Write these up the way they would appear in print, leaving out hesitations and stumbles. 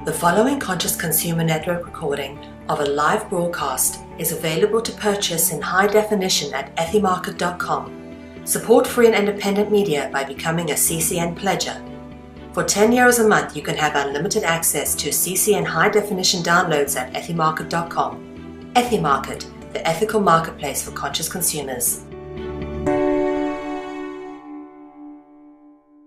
The following Conscious Consumer Network recording of a live broadcast is available to purchase in high definition at ethymarket.com. Support free and independent media by becoming a CCN pledger. For €10 a month, you can have unlimited access to CCN high definition downloads at ethymarket.com. Ethymarket, the ethical marketplace for conscious consumers.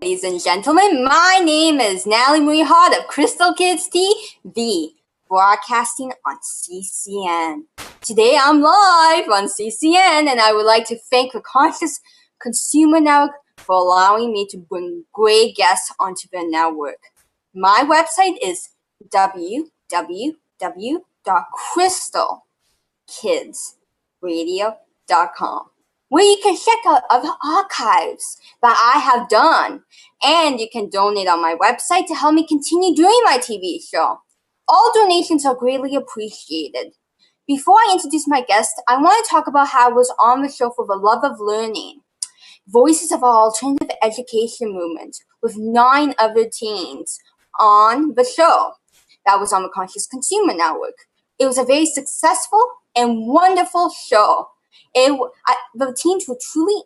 Ladies and gentlemen, my name is Natalie-Marie Hart of Crystal Kids TV, broadcasting on CCN. Today I'm live on CCN, and I would like to thank the Conscious Consumer Network for allowing me to bring great guests onto the network. My website is www.crystalkidsradio.com, where you can check out other archives that I have done, and you can donate on my website to help me continue doing my TV show. All donations are greatly appreciated. Before I introduce my guest, I want to talk about how I was on the show for the love of learning, Voices of our Alternative Education Movement, with 9 other teens on the show. That was on the Conscious Consumer Network. It was a very successful and wonderful show. The teens were truly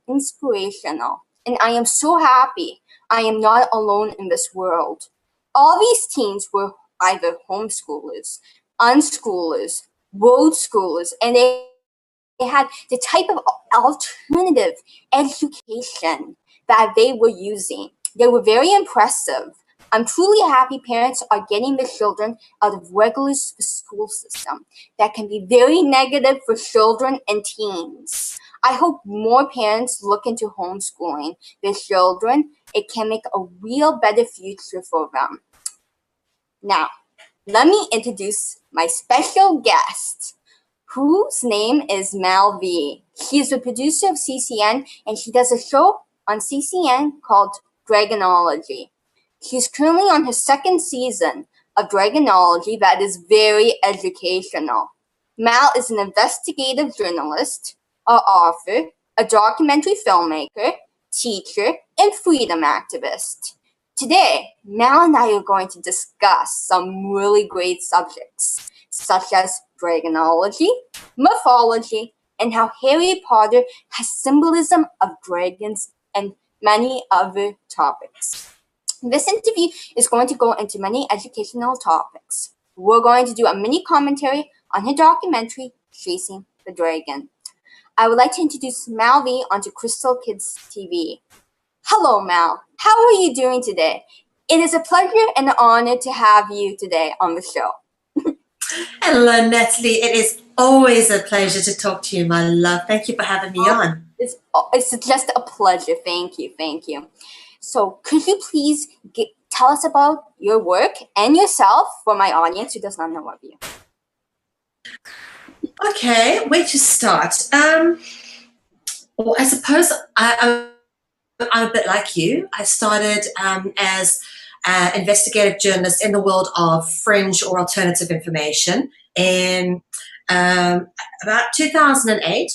inspirational, and I am so happy I am not alone in this world. All these teens were either homeschoolers, unschoolers, road schoolers, and they had the type of alternative education that they were using. They were very impressive. I'm truly happy parents are getting their children out of regular school system that can be very negative for children and teens. I hope more parents look into homeschooling their children. It can make a real better future for them. Now, let me introduce my special guest, whose name is Mel Ve. She is the producer of CCN, and she does a show on CCN called Dragonology. She's currently on her 2nd season of Dragonology that is very educational. Mel is an investigative journalist, an author, a documentary filmmaker, teacher, and freedom activist. Today, Mel and I are going to discuss some really great subjects, such as Dragonology, mythology, and how Harry Potter has symbolism of dragons, and many other topics. This interview is going to go into many educational topics. We're going to do a mini commentary on her documentary, Chasing the Dragon. I would like to introduce Mel Ve onto Crystal Kids TV. Hello, Mel. How are you doing today? It is a pleasure and an honor to have you today on the show. Hello, Natalie. It is always a pleasure to talk to you, my love. Thank you for having me on. It's just a pleasure. Thank you. So could you please tell us about your work and yourself for my audience who does not know of you? Okay, where to start? Well, I suppose I'm a bit like you. I started as an investigative journalist in the world of fringe or alternative information in about 2008.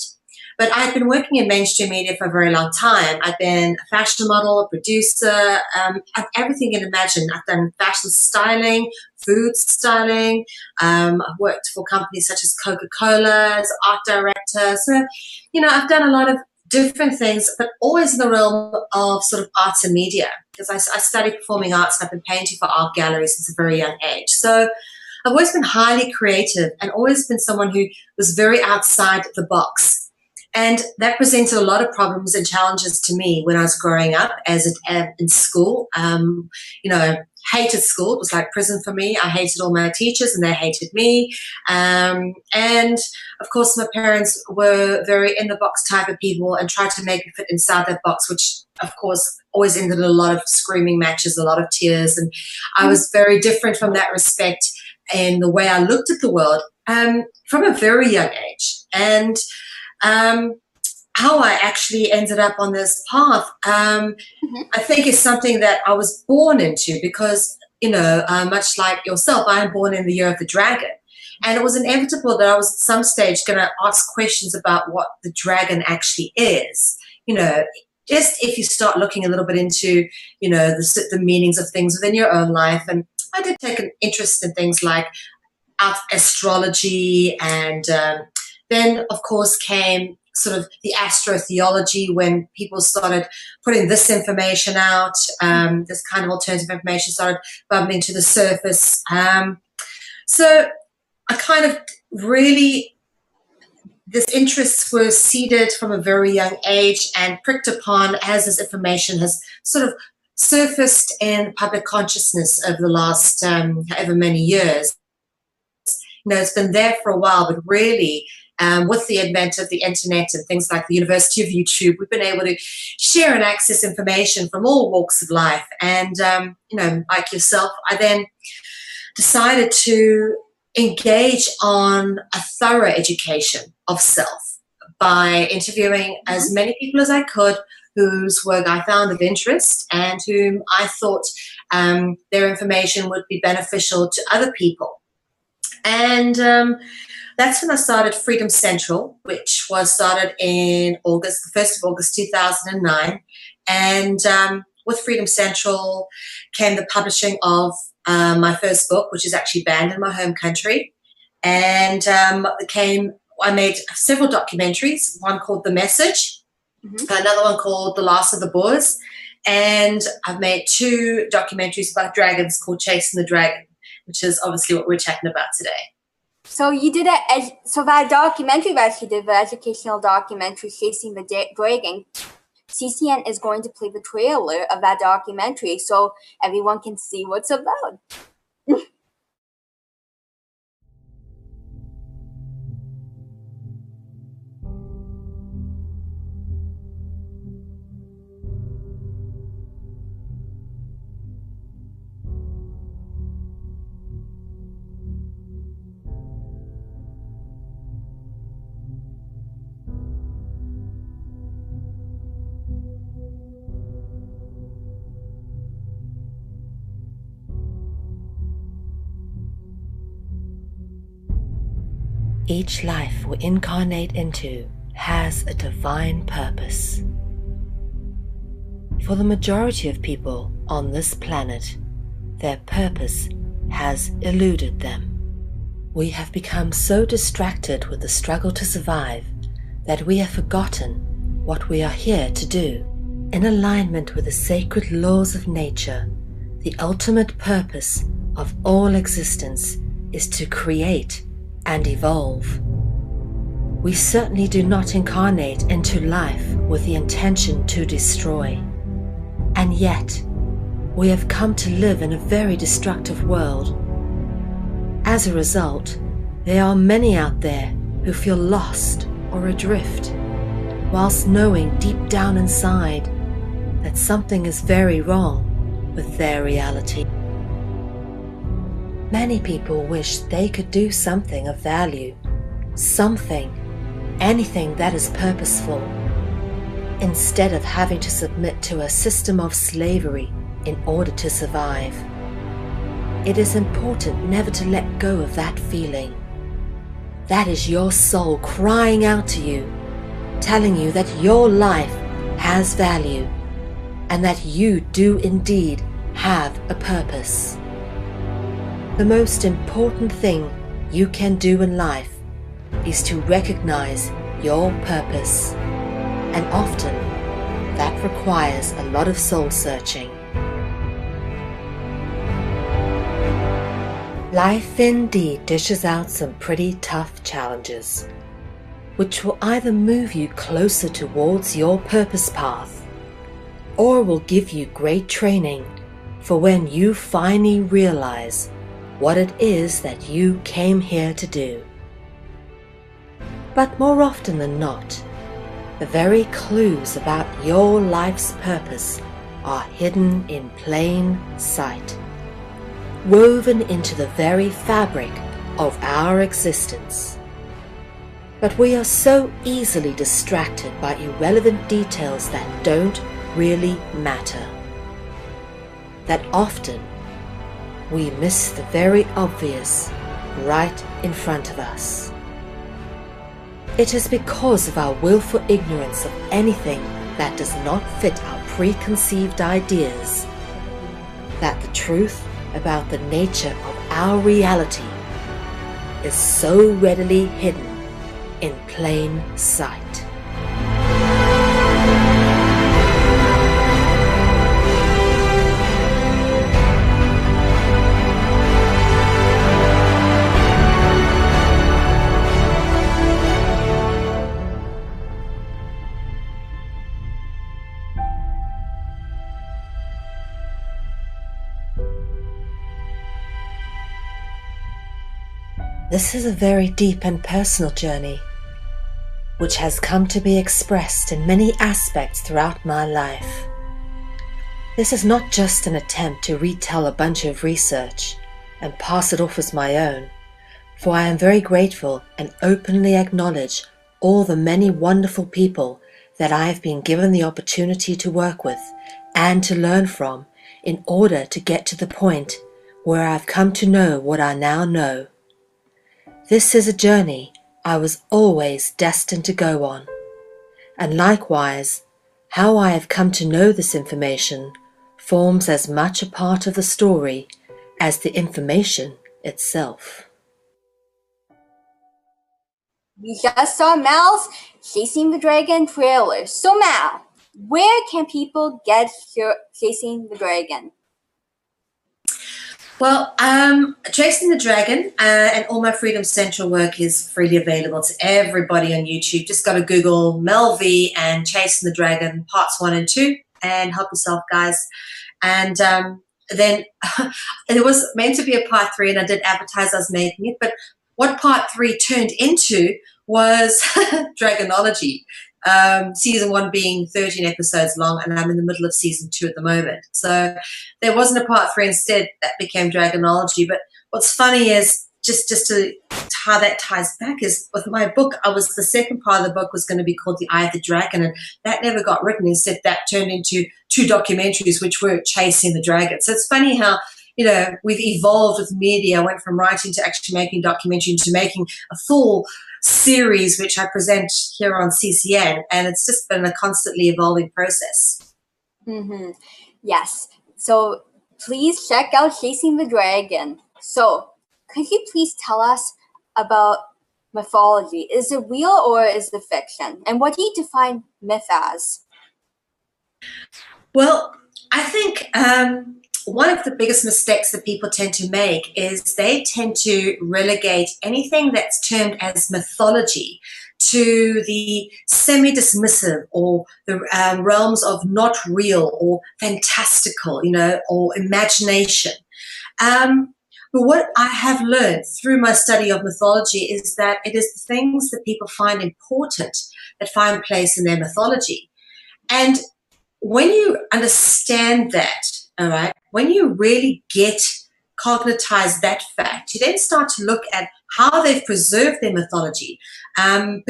But I've been working in mainstream media for a very long time. I've been a fashion model, a producer, everything you can imagine. I've done fashion styling, food styling. I've worked for companies such as Coca-Cola as art director. So, I've done a lot of different things, but always in the realm of sort of arts and media, because I studied performing arts and I've been painting for art galleries since a very young age. So I've always been highly creative and always been someone who was very outside the box. And that presented a lot of problems and challenges to me when I was growing up in school. Hated school. It was like prison for me. I hated all my teachers and they hated me. And of course, my parents were very in the box type of people and tried to make me fit inside that box, which of course always ended in a lot of screaming matches, a lot of tears. And I was very different from that respect in the way I looked at the world from a very young age. And how I actually ended up on this path, I think is something that I was born into because, much like yourself, I am born in the year of the dragon. And it was inevitable that I was at some stage going to ask questions about what the dragon actually is. Just if you start looking a little bit into, the meanings of things within your own life and I did take an interest in things like astrology, and then, of course, came sort of the astrotheology when people started putting this information out. This kind of alternative information started bubbling to the surface. So I kind of really, this interest was seeded from a very young age and pricked upon as this information has sort of surfaced in public consciousness over the last however many years. It's been there for a while, but really, with the advent of the internet and things like the University of YouTube, we've been able to share and access information from all walks of life. And, like yourself, I then decided to engage on a thorough education of self by interviewing as many people as I could whose work I found of interest and whom I thought their information would be beneficial to other people. And that's when I started Freedom Central, which was started in August, the 1st of August 2009. And with Freedom Central came the publishing of my first book, which is actually banned in my home country. And I made several documentaries, one called The Message, another one called The Last of the Boers, and I've made 2 documentaries about dragons called Chasing the Dragon, which is obviously what we're chatting about today. So you did that documentary that you did, the educational documentary Chasing the Dragon. CCN is going to play the trailer of that documentary so everyone can see what's about. Each life we incarnate into has a divine purpose. For the majority of people on this planet, their purpose has eluded them. We have become so distracted with the struggle to survive that we have forgotten what we are here to do. In alignment with the sacred laws of nature, the ultimate purpose of all existence is to create and evolve. We certainly do not incarnate into life with the intention to destroy. And yet, we have come to live in a very destructive world. As a result, there are many out there who feel lost or adrift, whilst knowing deep down inside that something is very wrong with their reality. Many people wish they could do something of value, anything that is purposeful, instead of having to submit to a system of slavery in order to survive. It is important never to let go of that feeling. That is your soul crying out to you, telling you that your life has value and that you do indeed have a purpose. The most important thing you can do in life is to recognize your purpose, and often that requires a lot of soul searching. Life indeed dishes out some pretty tough challenges, which will either move you closer towards your purpose path, or will give you great training for when you finally realize what it is that you came here to do. But more often than not, the very clues about your life's purpose are hidden in plain sight, woven into the very fabric of our existence. But we are so easily distracted by irrelevant details that don't really matter, that often we miss the very obvious right in front of us. It is because of our willful ignorance of anything that does not fit our preconceived ideas that the truth about the nature of our reality is so readily hidden in plain sight. This is a very deep and personal journey, which has come to be expressed in many aspects throughout my life. This is not just an attempt to retell a bunch of research and pass it off as my own, for I am very grateful and openly acknowledge all the many wonderful people that I have been given the opportunity to work with and to learn from in order to get to the point where I've come to know what I now know. This is a journey I was always destined to go on, and likewise, how I have come to know this information forms as much a part of the story as the information itself. We just saw Mel's Chasing the Dragon trailer. So Mel, where can people get Chasing the Dragon? Well, Chasing the Dragon and all my Freedom Central work is freely available to everybody on YouTube. Just got to Google Mel Ve and Chasing the Dragon parts 1 and 2 and help yourself, guys. And then it was meant to be a part 3, and I did advertise I was making it. But what part 3 turned into was Dragonology. Season 1 being 13 episodes long, and I'm in the middle of season 2 at the moment. So there wasn't a part 3, instead that became Dragonology. But what's funny is, just to how that ties back, is with my book, the second part of the book was going to be called The Eye of the Dragon, and that never got written. Instead, that turned into 2 documentaries, which were Chasing the Dragon. So it's funny how, you know, we've evolved with media. I went from writing to actually making documentary to making a full series, which I present here on CCN, and it's just been a constantly evolving process. Mm-hmm. Yes. So please check out Chasing the Dragon. So could you please tell us about mythology? Is it real or is it fiction? And what do you define myth as? Well, I think one of the biggest mistakes that people tend to make is they tend to relegate anything that's termed as mythology to the semi-dismissive or the realms of not real or fantastical, you know, or imagination. But what I have learned through my study of mythology is that it is the things that people find important that find place in their mythology. And when you understand that, all right, when you really cognitize that fact, you then start to look at how they've preserved their mythology. And,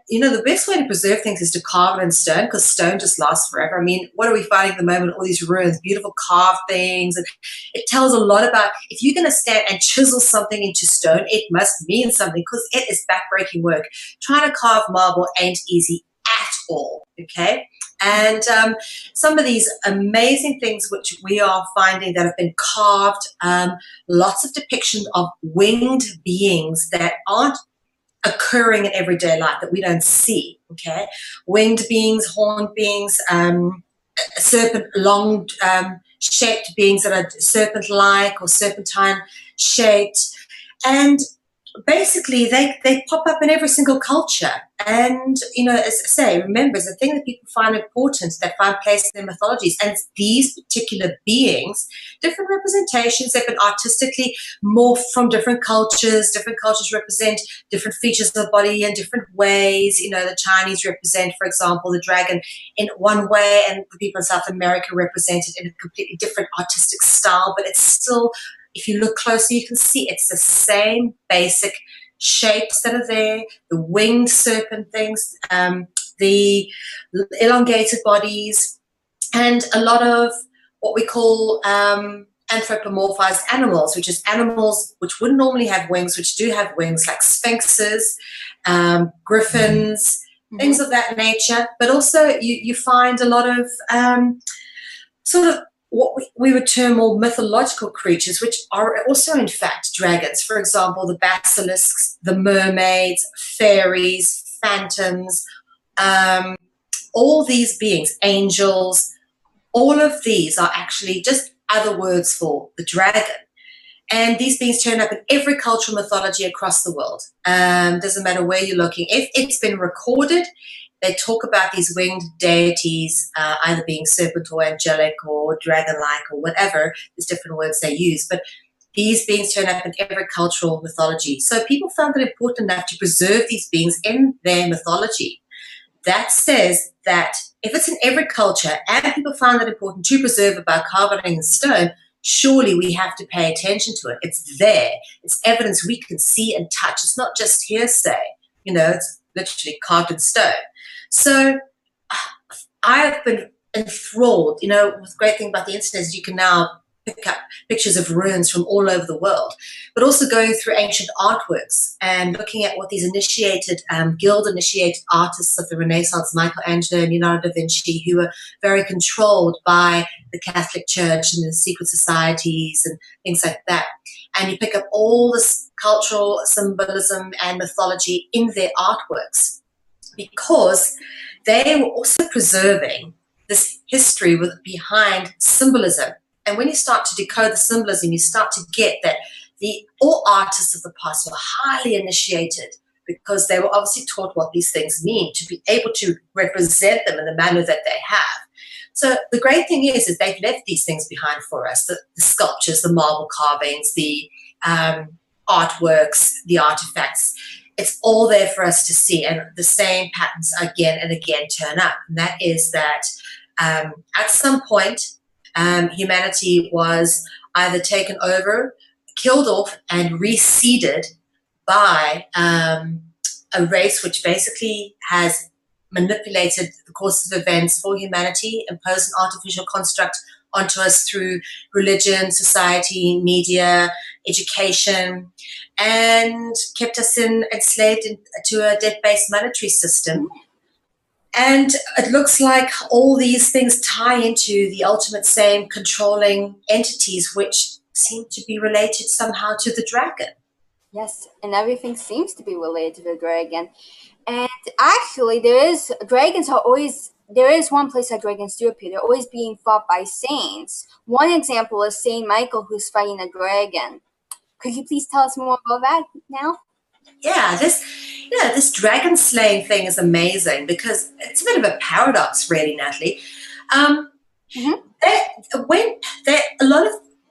you know, the best way to preserve things is to carve it in stone, because stone just lasts forever. I mean, what are we finding at the moment? All these ruins, beautiful carved things. And it tells a lot about, if you're going to stand and chisel something into stone, it must mean something, because it is backbreaking work. Trying to carve marble ain't easy at all, okay? And some of these amazing things which we are finding that have been carved, lots of depictions of winged beings that aren't occurring in everyday life, that we don't see, okay? Winged beings, horned beings, serpent, long shaped beings that are serpent-like or serpentine-shaped. And basically, they pop up in every single culture. And, you know, as I say, remember, it's a thing that people find important, that find place in their mythologies. And these particular beings, different representations, they've been artistically morphed from different cultures. Different cultures represent different features of the body in different ways. You know, the Chinese represent, for example, the dragon in one way, and the people in South America represent it in a completely different artistic style. But it's still, if you look closely, you can see it's the same basic shapes that are there, the winged serpent things, the elongated bodies, and a lot of what we call anthropomorphized animals, which is animals which wouldn't normally have wings, which do have wings, like sphinxes, griffins, things of that nature. But also you find a lot of sort of what we would term more mythological creatures, which are also in fact dragons. For example, the basilisks, the mermaids, fairies, phantoms, all these beings, angels, all of these are actually just other words for the dragon. And these beings turn up in every cultural mythology across the world. Doesn't matter where you're looking. If it's been recorded, they talk about these winged deities either being serpent or angelic or dragon-like or whatever. There's different words they use. But these beings turn up in every cultural mythology. So people found it important enough to preserve these beings in their mythology. That says that if it's in every culture and people found it important to preserve it by carving it in stone, surely we have to pay attention to it. It's there. It's evidence we can see and touch. It's not just hearsay. It's literally carved in stone. So I've been enthralled. The great thing about the internet is you can now pick up pictures of ruins from all over the world, but also going through ancient artworks and looking at what these guild-initiated artists of the Renaissance, Michelangelo and Leonardo da Vinci, who were very controlled by the Catholic Church and the secret societies and things like that. And you pick up all this cultural symbolism and mythology in their artworks because they were also preserving this history behind symbolism. And when you start to decode the symbolism, you start to get that all artists of the past were highly initiated because they were obviously taught what these things mean to be able to represent them in the manner that they have. So the great thing is they've left these things behind for us, the sculptures, the marble carvings, the artworks, the artifacts. It's all there for us to see, and the same patterns again and again turn up. And that is that at some point, humanity was either taken over, killed off, and reseeded by a race which basically has manipulated the course of events for humanity, imposed an artificial construct onto us through religion, society, media, education, and kept us enslaved to a debt-based monetary system. And it looks like all these things tie into the ultimate same controlling entities, which seem to be related somehow to the dragon. Yes, and everything seems to be related to the dragon. And actually, there is one place that dragons do appear. They're always being fought by saints. One example is Saint Michael, who's fighting a dragon. Could you please tell us more about that now? Yeah, this dragon slaying thing is amazing because it's a bit of a paradox, really, Natalie.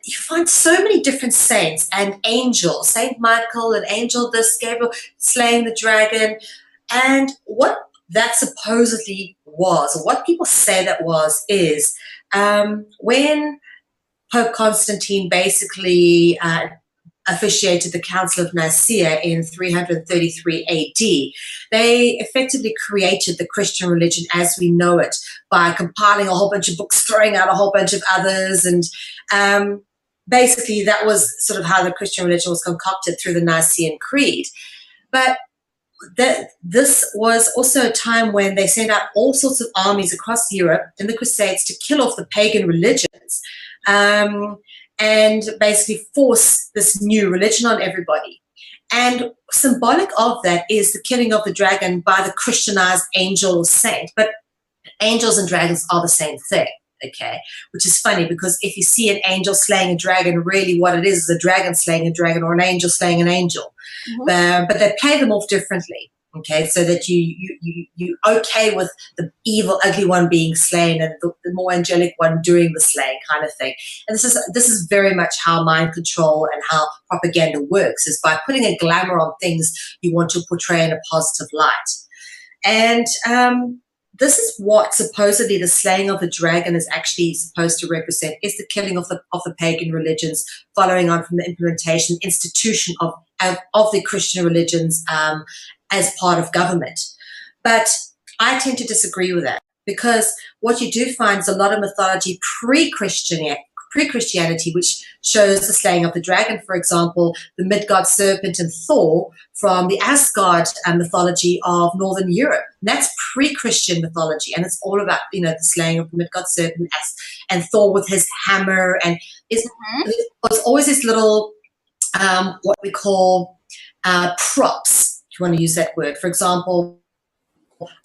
You find so many different saints and angels, Saint Michael and angel this, Gabriel slaying the dragon, and what that supposedly was, or what people say that was, is when Pope Constantine basically officiated the Council of Nicaea in 333 AD, they effectively created the Christian religion as we know it by compiling a whole bunch of books, throwing out a whole bunch of others, and basically that was sort of how the Christian religion was concocted through the Nicene Creed. But this was also a time when they sent out all sorts of armies across Europe in the Crusades to kill off the pagan religions, and basically force this new religion on everybody. And symbolic of that is the killing of the dragon by the Christianized angel or saint. But angels and dragons are the same thing, okay? Which is funny because if you see an angel slaying a dragon, really what it is a dragon slaying a dragon or an angel slaying an angel. Mm-hmm. But they play them off differently. Okay, so that you okay with the evil, ugly one being slain and the more angelic one doing the slaying kind of thing. And this is very much how mind control and how propaganda works, is by putting a glamour on things you want to portray in a positive light. And this is what supposedly the slaying of the dragon is actually supposed to represent, is the killing of the pagan religions, following on from the implementation, institution of the Christian religions as part of government. But I tend to disagree with that, because what you do find is a lot of mythology pre-Christianity, which shows the slaying of the dragon. For example, the mid-god serpent and Thor from the Asgard mythology of Northern Europe. that's pre-Christian mythology, and it's all about, the slaying of the mid-god serpent and Thor with his hammer, and there's always this little what we call props, if you want to use that word. For example,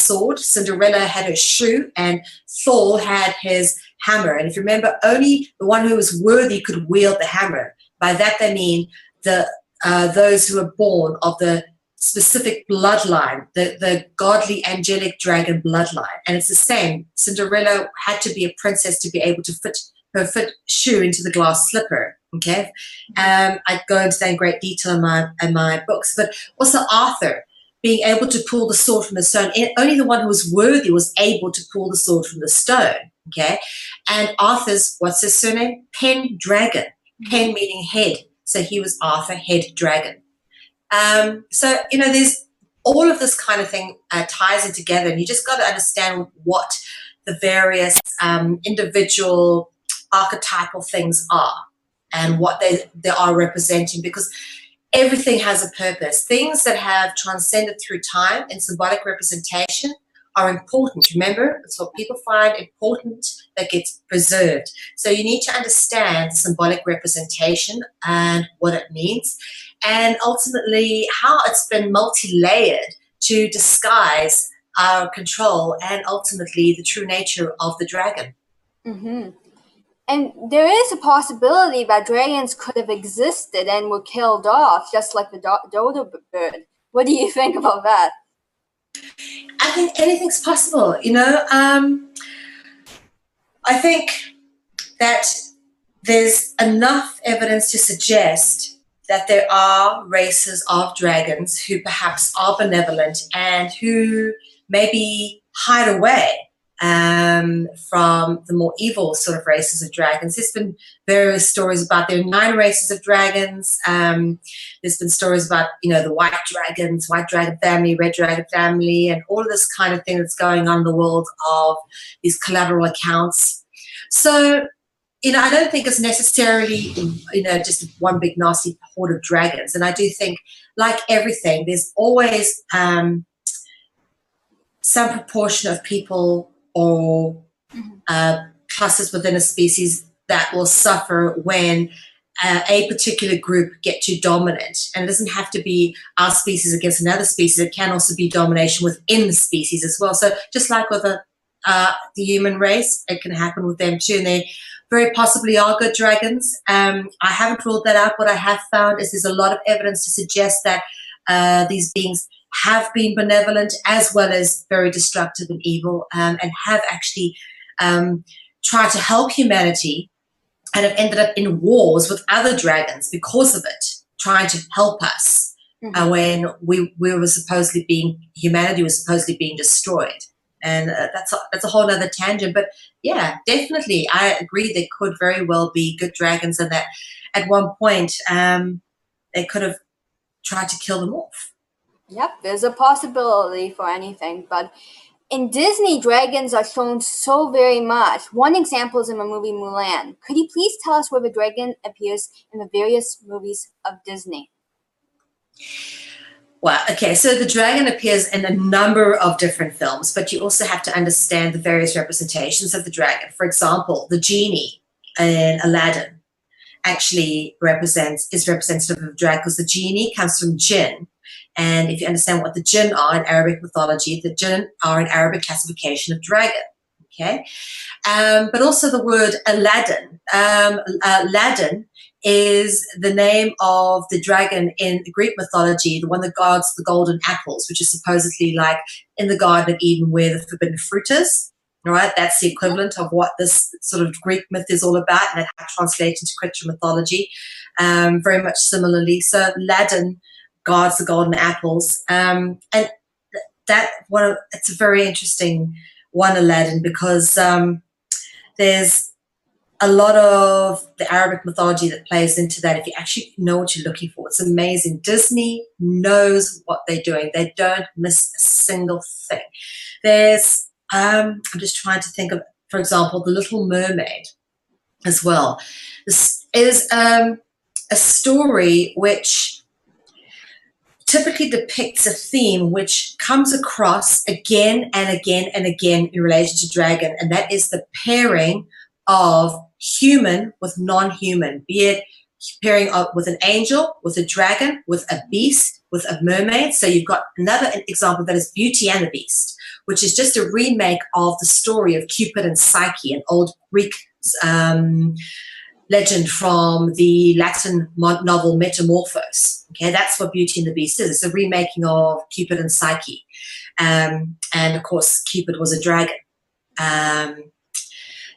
sword, Cinderella had her shoe, and Thor had his hammer. And if you remember, only the one who was worthy could wield the hammer. By that they mean those who are born of the specific bloodline, the godly angelic dragon bloodline. And it's the same. Cinderella had to be a princess to be able to fit her foot shoe into the glass slipper. Okay, I go into that in great detail in my books. But also Arthur being able to pull the sword from the stone. Only the one who was worthy was able to pull the sword from the stone. Okay, and Arthur's, what's his surname? Pendragon. Pen meaning head. So he was Arthur, head dragon. So, there's all of this kind of thing ties in together, and you just got to understand what the various individual archetypal things are and what they are representing, because everything has a purpose. Things that have transcended through time and symbolic representation are important. Remember, it's what people find important that gets preserved. So you need to understand symbolic representation and what it means, and ultimately how it's been multi-layered to disguise our control and ultimately the true nature of the dragon. Mm-hmm. And there is a possibility that dragons could have existed and were killed off, just like the dodo bird. What do you think about that? I think anything's possible, I think that there's enough evidence to suggest that there are races of dragons who perhaps are benevolent and who maybe hide away from the more evil sort of races of dragons. There's been various stories about there are 9 races of dragons. There's been stories about, the white dragons, white dragon family, red dragon family, and all of this kind of thing that's going on in the world of these collateral accounts. So, I don't think it's necessarily, just one big nasty horde of dragons. And I do think, like everything, there's always some proportion of people or classes within a species that will suffer when a particular group get too dominant. And it doesn't have to be our species against another species. It can also be domination within the species as well. So just like with the human race, it can happen with them too. And they very possibly are good dragons. I haven't ruled that out. What I have found is there's a lot of evidence to suggest that these beings have been benevolent as well as very destructive and evil, and have actually tried to help humanity and have ended up in wars with other dragons because of it, trying to help us when we were supposedly humanity was supposedly being destroyed. And that's a whole other tangent. But yeah, definitely, I agree there could very well be good dragons, and that at one point they could have tried to kill them off. Yep, there's a possibility for anything, but in Disney, dragons are shown so very much. One example is in the movie Mulan. Could you please tell us where the dragon appears in the various movies of Disney? Well, okay, so the dragon appears in a number of different films, but you also have to understand the various representations of the dragon. For example, the genie in Aladdin actually is representative of the dragon, because the genie comes from jinn. And if you understand what the jinn are in Arabic mythology, the jinn are an Arabic classification of dragon, okay? But also the word Aladdin. Aladdin is the name of the dragon in Greek mythology, the one that guards the golden apples, which is supposedly like in the Garden of Eden where the forbidden fruit is. All right, that's the equivalent of what this sort of Greek myth is all about, and that translates into Christian mythology very much similarly. So Aladdin guards the golden apples, and it's a very interesting one, Aladdin, because there's a lot of the Arabic mythology that plays into that. If you actually know what you're looking for, it's amazing. Disney knows what they're doing. They don't miss a single thing. There's I'm just trying to think of, for example, The Little Mermaid as well. This is a story which, typically depicts a theme which comes across again and again and again in relation to dragon, and that is the pairing of human with non-human, be it pairing up with an angel, with a dragon, with a beast, with a mermaid. So you've got another example that is Beauty and the Beast, which is just a remake of the story of Cupid and Psyche, an old Greek legend from the Latin novel Metamorphose. Okay, that's what Beauty and the Beast is. It's a remaking of Cupid and Psyche. And of course, Cupid was a dragon.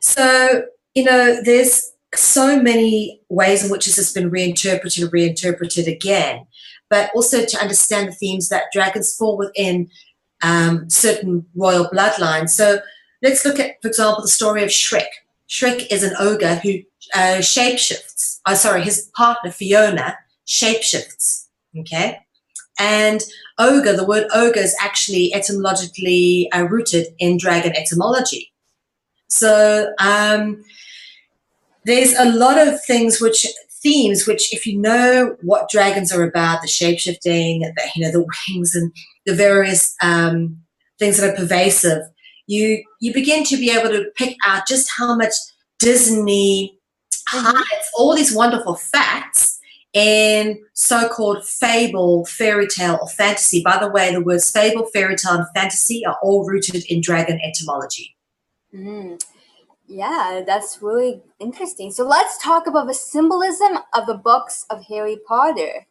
So, you know, there's so many ways in which this has been reinterpreted and reinterpreted again, but also to understand the themes that dragons fall within certain royal bloodlines. So let's look at, for example, the story of Shrek. Shrek is an ogre who shapeshifts. Oh, sorry, his partner Fiona shapeshifts. Okay, and ogre, the word ogre is actually etymologically rooted in dragon etymology. So there's a lot of themes which, if you know what dragons are about, the shapeshifting, the wings and the various things that are pervasive, you begin to be able to pick out just how much Disney highlights all these wonderful facts in so-called fable, fairy tale, or fantasy. By the way, the words fable, fairy tale, and fantasy are all rooted in dragon etymology. Yeah, that's really interesting. So let's talk about the symbolism of the books of Harry Potter.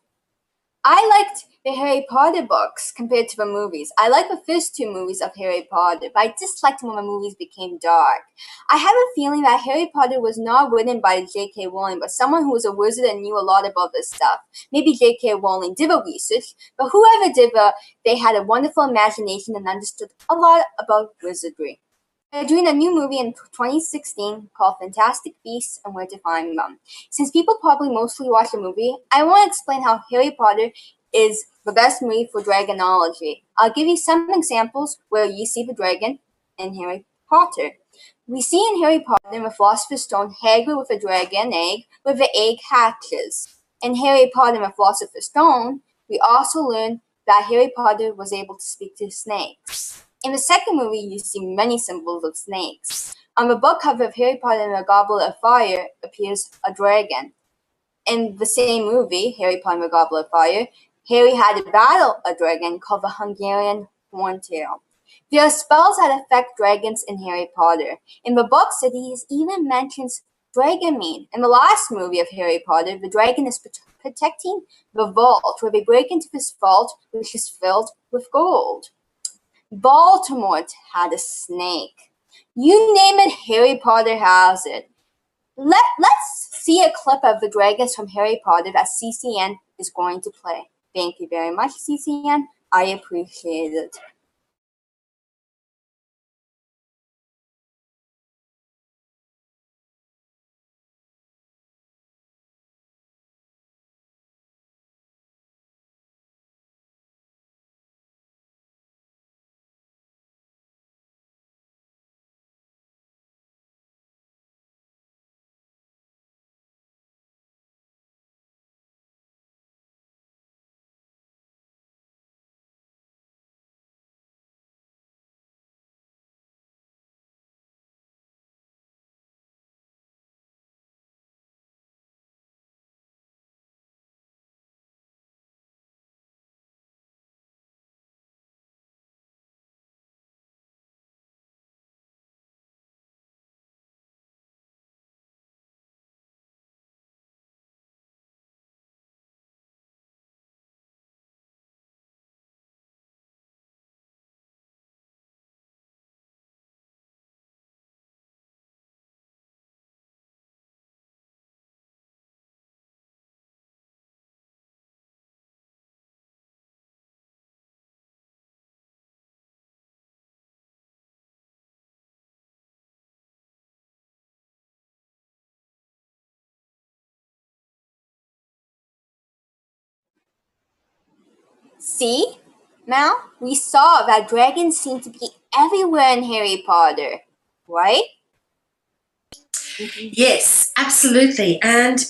I liked the Harry Potter books compared to the movies. I liked the first two movies of Harry Potter, but I disliked them when the movies became dark. I have a feeling that Harry Potter was not written by J.K. Rowling, but someone who was a wizard and knew a lot about this stuff. Maybe J.K. Rowling did the research, but whoever did they had a wonderful imagination and understood a lot about wizardry. They're doing a new movie in 2016 called Fantastic Beasts and Where to Find Them. Since people probably mostly watch the movie, I want to explain how Harry Potter is the best movie for Dragonology. I'll give you some examples where you see the dragon in Harry Potter. We see in Harry Potter in the Philosopher's Stone Hagrid with a dragon egg where the egg hatches. In Harry Potter and the Philosopher's Stone, we also learn that Harry Potter was able to speak to snakes. In the second movie, you see many symbols of snakes. On the book cover of Harry Potter and the Goblet of Fire appears a dragon. In the same movie, Harry Potter and the Goblet of Fire, Harry had to battle a dragon called the Hungarian Horntail. There are spells that affect dragons in Harry Potter. In the books, it even mentions Dragonmead. In the last movie of Harry Potter, the dragon is protecting the vault, where they break into this vault, which is filled with gold. Voldemort had a snake. You name it, Harry Potter has it. Let's see a clip of the dragons from Harry Potter that CCN is going to play. Thank you very much, CCN. I appreciate it. See? Mel, we saw that dragons seem to be everywhere in Harry Potter, right? Yes, absolutely. And,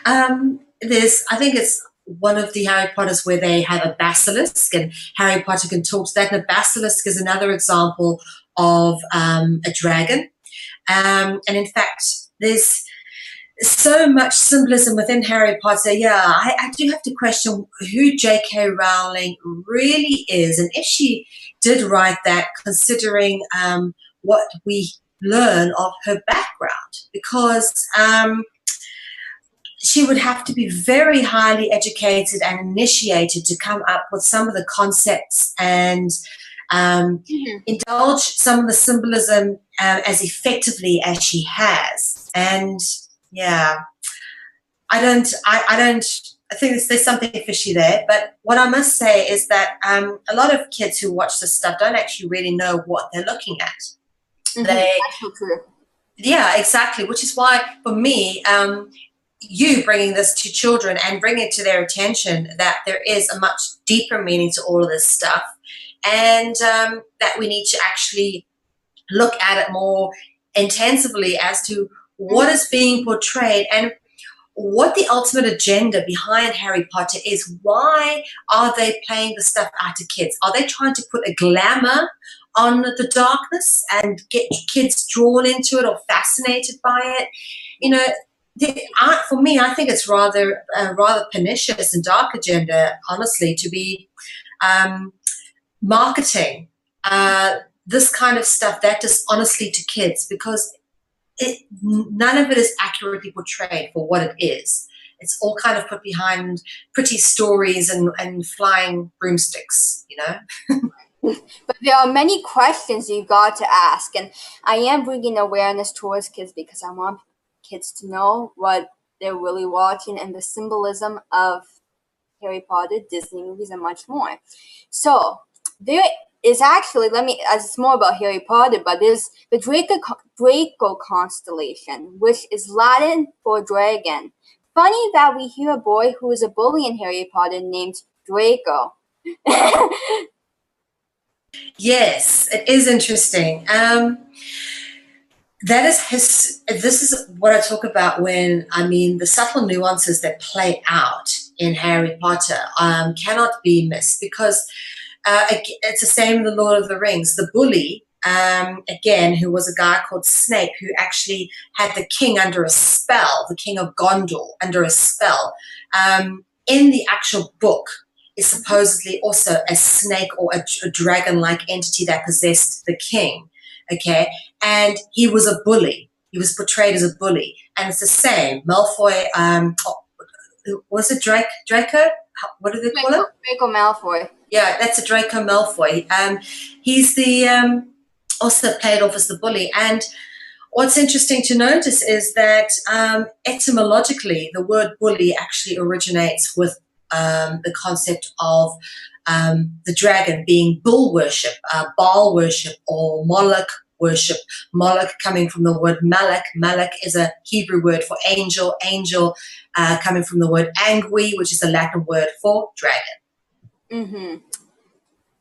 I think it's one of the Harry Potters where they have a basilisk, and Harry Potter can talk to that. And a basilisk is another example of a dragon. And in fact, there's so much symbolism within Harry Potter. Yeah, I do have to question who J.K. Rowling really is, and if she did write that, considering what we learn of her background, because she would have to be very highly educated and initiated to come up with some of the concepts and indulge some of the symbolism as effectively as she has. And yeah, I think there's something fishy there. But what I must say is that a lot of kids who watch this stuff don't actually really know what they're looking at. That's so true. Yeah, exactly. Which is why, for me, you bringing this to children and bringing it to their attention that there is a much deeper meaning to all of this stuff, and that we need to actually look at it more intensively as to what is being portrayed and what the ultimate agenda behind Harry Potter is. Why are they playing the stuff out to kids? Are they trying to put a glamour on the darkness and get kids drawn into it or fascinated by it? You know, for me, I think it's rather pernicious and dark agenda, honestly, to be marketing this kind of stuff that dishonestly to kids, because none of it is accurately portrayed for what it is. It's all kind of put behind pretty stories and flying broomsticks, you know. But there are many questions you've got to ask, and I am bringing awareness towards kids because I want kids to know what they're really watching and the symbolism of Harry Potter, Disney movies, and much more. So there is actually, it's more about Harry Potter, but there's the Draco constellation, which is Latin for dragon. Funny that we hear a boy who is a bully in Harry Potter named Draco. Yes, it is interesting. This is what I talk about when I mean the subtle nuances that play out in Harry Potter cannot be missed, because it's the same in the Lord of the Rings. The bully, again, who was a guy called Snape, who actually had the king under a spell, the king of Gondor under a spell. In the actual book is supposedly also a snake or a dragon-like entity that possessed the king. Okay, and he was a bully. He was portrayed as a bully, and it's the same. Malfoy, was it Draco? What do they call it? Draco Malfoy. Yeah, that's a Draco Malfoy. He's the also played off as the bully. And what's interesting to notice is that etymologically, the word bully actually originates with the concept of the dragon being bull worship, Baal worship, or Moloch worship. Moloch coming from the word Malak. Malak is a Hebrew word for angel. Angel coming from the word angui, which is a Latin word for dragon.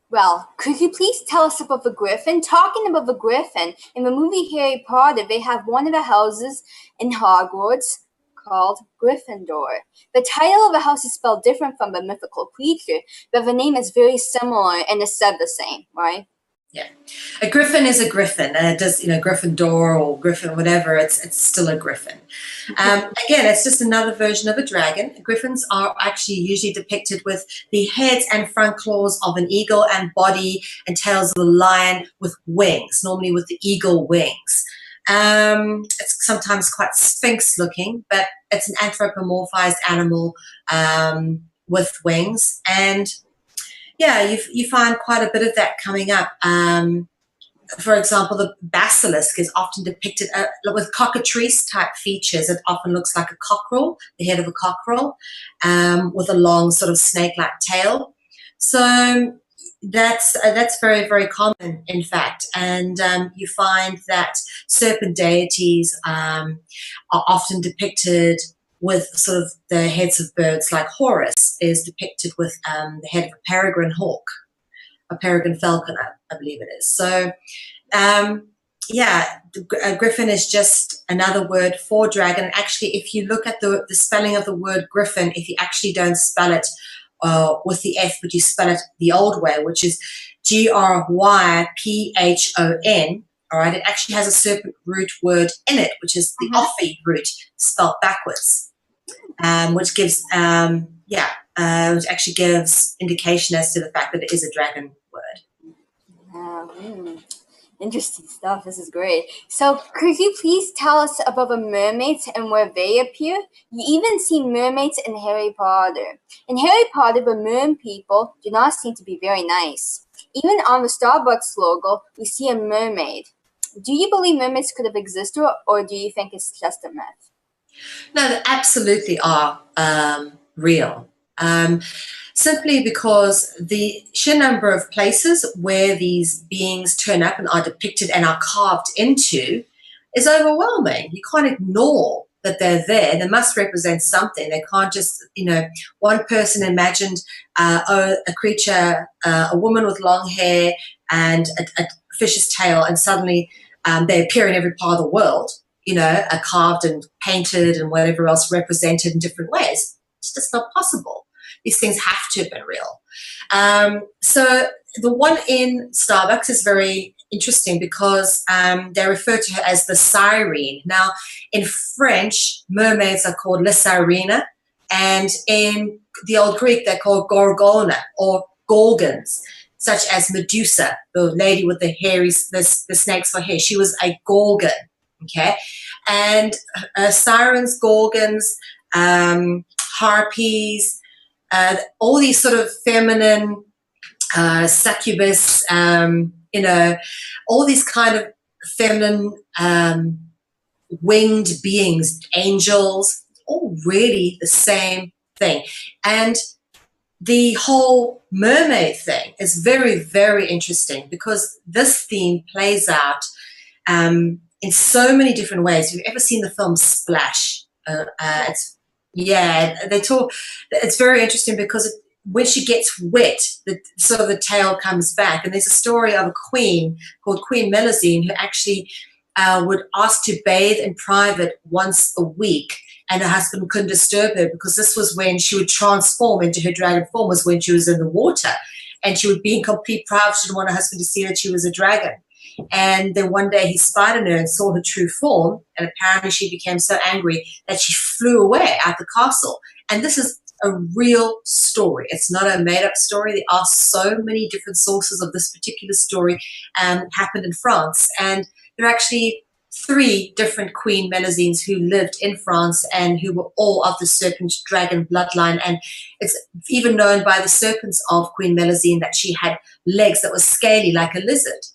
Well, could you please tell us about the Griffin? Talking about the Griffin, in the movie Harry Potter, they have one of the houses in Hogwarts called Gryffindor. The title of the house is spelled different from the mythical creature, but the name is very similar and is said the same, right? Yeah, a griffin is a griffin. It does, Gryffindor or Griffin, whatever. It's still a griffin. Again, it's just another version of a dragon. Griffins are actually usually depicted with the heads and front claws of an eagle and body and tails of a lion with wings, normally with the eagle wings. It's sometimes quite sphinx looking, but it's an anthropomorphized animal with wings. And yeah, you find quite a bit of that coming up. For example, the basilisk is often depicted with cockatrice type features. It often looks like a cockerel, the head of a cockerel, with a long sort of snake-like tail. So that's very, very common, in fact. And you find that serpent deities are often depicted with sort of the heads of birds, like Horus is depicted with the head of a peregrine hawk, a peregrine falcon, I believe it is. So yeah, Griffin is just another word for dragon. Actually, if you look at the spelling of the word Griffin, if you actually don't spell it with the F, but you spell it the old way, which is Gryphon, all right, it actually has a serpent root word in it, which is the offy root spelled backwards, which gives, which actually gives indication as to the fact that it is a dragon word. Interesting stuff. This is great. So could you please tell us about the mermaids and where they appear? You even see mermaids in Harry Potter. In Harry Potter, the merman people do not seem to be very nice. Even on the Starbucks logo, we see a mermaid. Do you believe mermaids could have existed, or do you think it's just a myth? No, they absolutely are real. Simply because the sheer number of places where these beings turn up and are depicted and are carved into is overwhelming. You can't ignore that they're there. They must represent something. They can't just, one person imagined a creature, a woman with long hair and a fish's tail, and suddenly they appear in every part of the world, are carved and painted and whatever else represented in different ways. It's just not possible. These things have to have been real. So the one in Starbucks is very interesting because they refer to her as the siren. Now, in French, mermaids are called les sirènes, and in the Old Greek, they're called gorgona or gorgons, such as Medusa, the lady with the snakes for hair. She was a gorgon, okay? And sirens, gorgons, harpies, all these sort of feminine succubus, all these kind of feminine winged beings, angels, all really the same thing. And the whole mermaid thing is very, very interesting because this theme plays out in so many different ways. If you've ever seen the film Splash, it's very interesting because when she gets wet, the tail comes back. And there's a story of a queen called Queen Melusine who actually would ask to bathe in private once a week, and her husband couldn't disturb her because this was when she would transform into her dragon form, was when she was in the water. And she would be in complete private. She didn't want her husband to see that she was a dragon. And then one day he spied on her and saw her true form, and apparently she became so angry that she flew away out the castle. And this is a real story. It's not a made-up story. There are so many different sources of this particular story happened in France. And there are actually 3 different Queen Melusines who lived in France and who were all of the serpent dragon bloodline. And it's even known by the serpents of Queen Melusine that she had legs that were scaly like a lizard.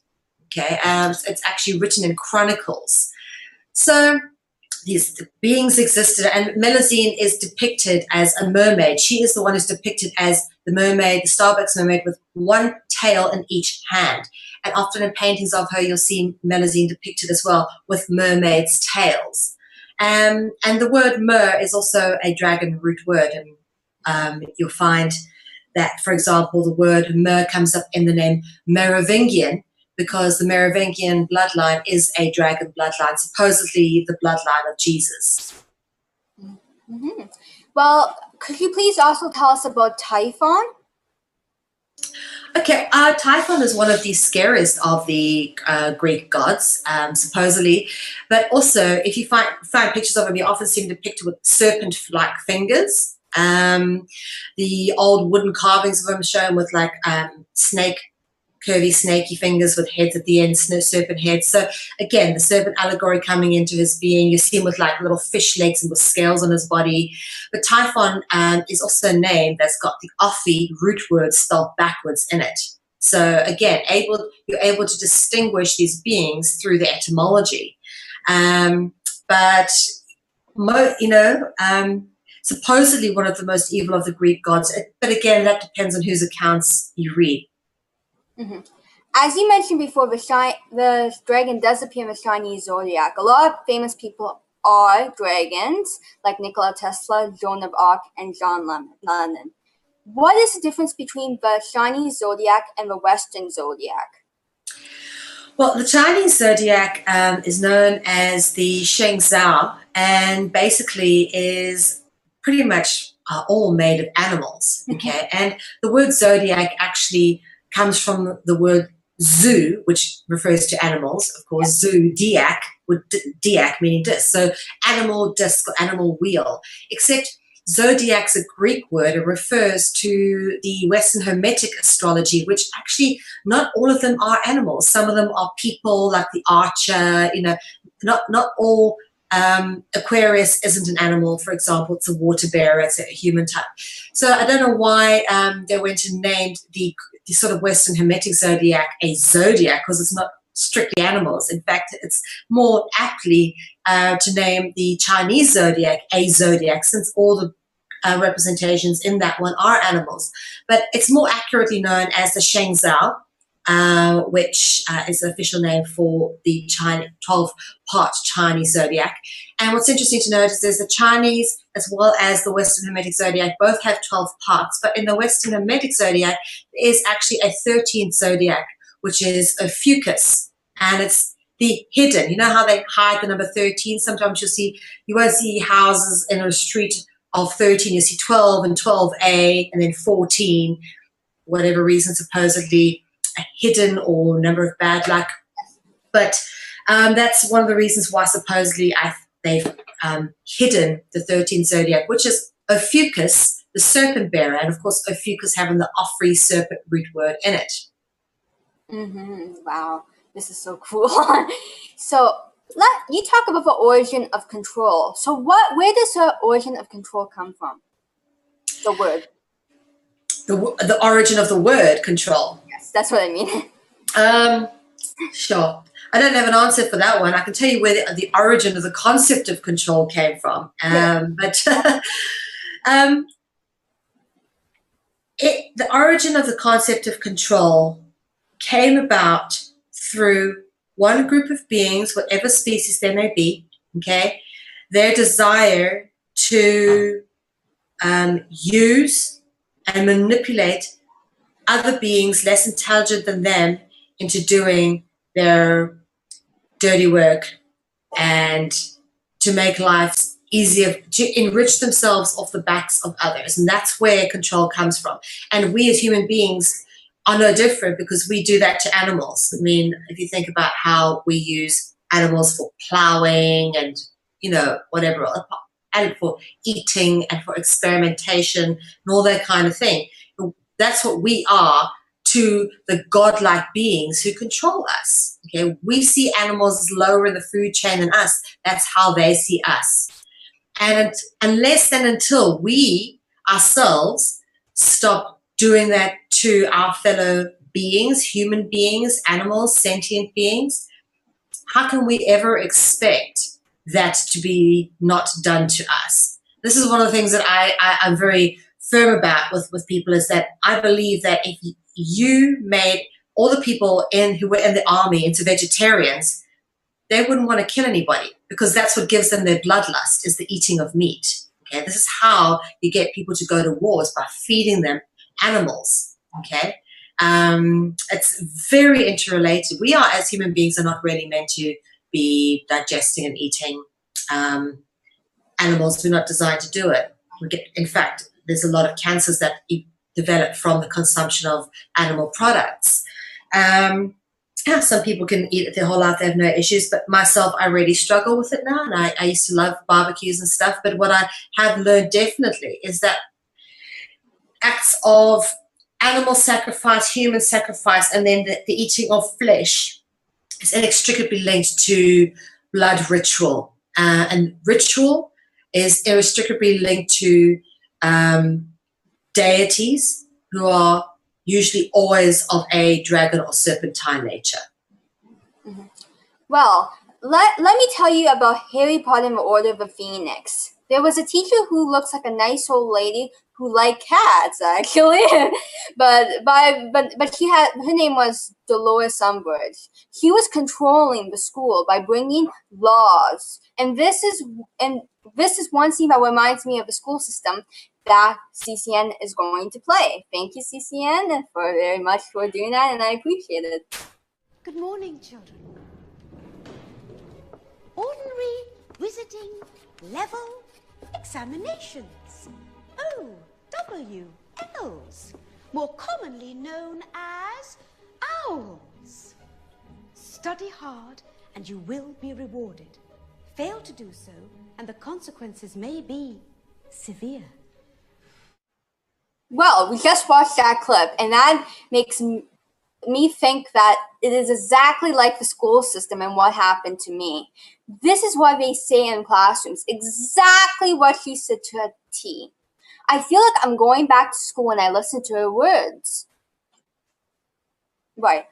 Okay, it's actually written in chronicles. So these beings existed, and Melusine is depicted as a mermaid. She is the one who's depicted as the mermaid, the Starbucks mermaid, with one tail in each hand. And often in paintings of her, you'll see Melusine depicted as well with mermaids' tails. And the word mer is also a dragon root word. And you'll find that, for example, the word mer comes up in the name Merovingian, because the Merovingian bloodline is a dragon bloodline, supposedly the bloodline of Jesus. Mm-hmm. Well, could you please also tell us about Typhon? Okay, Typhon is one of the scariest of the Greek gods, supposedly. But also, if you find pictures of him, you often see him depicted with serpent-like fingers. The old wooden carvings of him show him with like curvy, snaky fingers with heads at the end, serpent heads. So again, the serpent allegory coming into his being. You see him with like little fish legs and with scales on his body. But Typhon is also a name that's got the Ophi root word spelled backwards in it. So again, you're able to distinguish these beings through the etymology. Supposedly one of the most evil of the Greek gods. But again, that depends on whose accounts you read. Mm-hmm. As you mentioned before, the dragon does appear in the Chinese zodiac. A lot of famous people are dragons, like Nikola Tesla, Joan of Arc, and John Lennon. What is the difference between the Chinese zodiac and the Western zodiac? Well, the Chinese zodiac is known as the Sheng Zhao, and basically is pretty much all made of animals. Okay, and the word zodiac actually comes from the word zoo, which refers to animals, of course. Zodiac, with diac meaning disc, so animal disc or animal wheel. Except zodiac's a Greek word. It refers to the Western Hermetic astrology, which actually not all of them are animals. Some of them are people, like the archer. You know, not all. Aquarius isn't an animal, for example. It's a water bearer. It's a human type. So I don't know why they went and named the sort of Western Hermetic zodiac a zodiac, because it's not strictly animals. In fact, it's more aptly to name the Chinese zodiac a zodiac, since all the representations in that one are animals. But it's more accurately known as the Sheng Zhao, which is the official name for the 12-part Chinese zodiac. And what's interesting to notice is the Chinese as well as the Western Hermetic zodiac both have 12 parts, but in the Western Hermetic zodiac there is actually a 13th zodiac, which is Ophiuchus, and it's the hidden. You know how they hide the number 13? Sometimes you won't see houses in a street of 13. You see 12 and 12A and then 14, whatever reason, supposedly a hidden or number of bad luck. But that's one of the reasons why supposedly they've hidden the 13th zodiac, which is Ophiuchus, the serpent bearer, and of course Ophiuchus having the Ophrys serpent root word in it. Wow, this is so cool. So you talk about the origin of control. So where does the origin of control come from? The word. The origin of the word control. Yes, that's what I mean. Sure. I don't have an answer for that one. I can tell you where the origin of the concept of control came from. But the origin of the concept of control came about through one group of beings, whatever species they may be, okay, their desire to use and manipulate other beings less intelligent than them into doing their dirty work and to make life easier, to enrich themselves off the backs of others. And that's where control comes from. And we as human beings are no different, because we do that to animals. I mean, if you think about how we use animals for plowing and, you know, whatever, and for eating and for experimentation and all that kind of thing. That's what we are to the godlike beings who control us. Okay, we see animals as lower in the food chain than us. That's how they see us. And unless and until we ourselves stop doing that to our fellow beings, human beings, animals, sentient beings, how can we ever expect that to be not done to us? This is one of the things that I'm very firm about with people, is that I believe that if you made all the people who were in the army into vegetarians, they wouldn't want to kill anybody, because that's what gives them their bloodlust, is the eating of meat. Okay, this is how you get people to go to wars, by feeding them animals. Okay, it's very interrelated. We are, as human beings, are not really meant to be digesting and eating animals. We're not designed to do it. In fact, there's a lot of cancers that develop from the consumption of animal products. Some people can eat it their whole life, they have no issues, but myself, I really struggle with it now, and I used to love barbecues and stuff, but what I have learned definitely is that acts of animal sacrifice, human sacrifice, and then the eating of flesh is inextricably linked to blood ritual, and ritual is inextricably linked to deities who are usually always of a dragon or serpentine nature. Well, let me tell you about Harry Potter and the Order of the Phoenix. There was a teacher who looks like a nice old lady who liked cats, actually. but her name was Dolores Umbridge. She was controlling the school by bringing laws. And this is one scene that reminds me of the school system that CCN is going to play. Thank you, CCN, and very much for doing that, and I appreciate it. Good morning, children. Ordinary wizarding level examinations. OWLs, more commonly known as owls. Study hard and you will be rewarded. Fail to do so and the consequences may be severe. Well, we just watched that clip, and that makes me think that it is exactly like the school system and what happened to me. This is what they say in classrooms, exactly what she said to a T. I feel like I'm going back to school when I listen to her words. Right.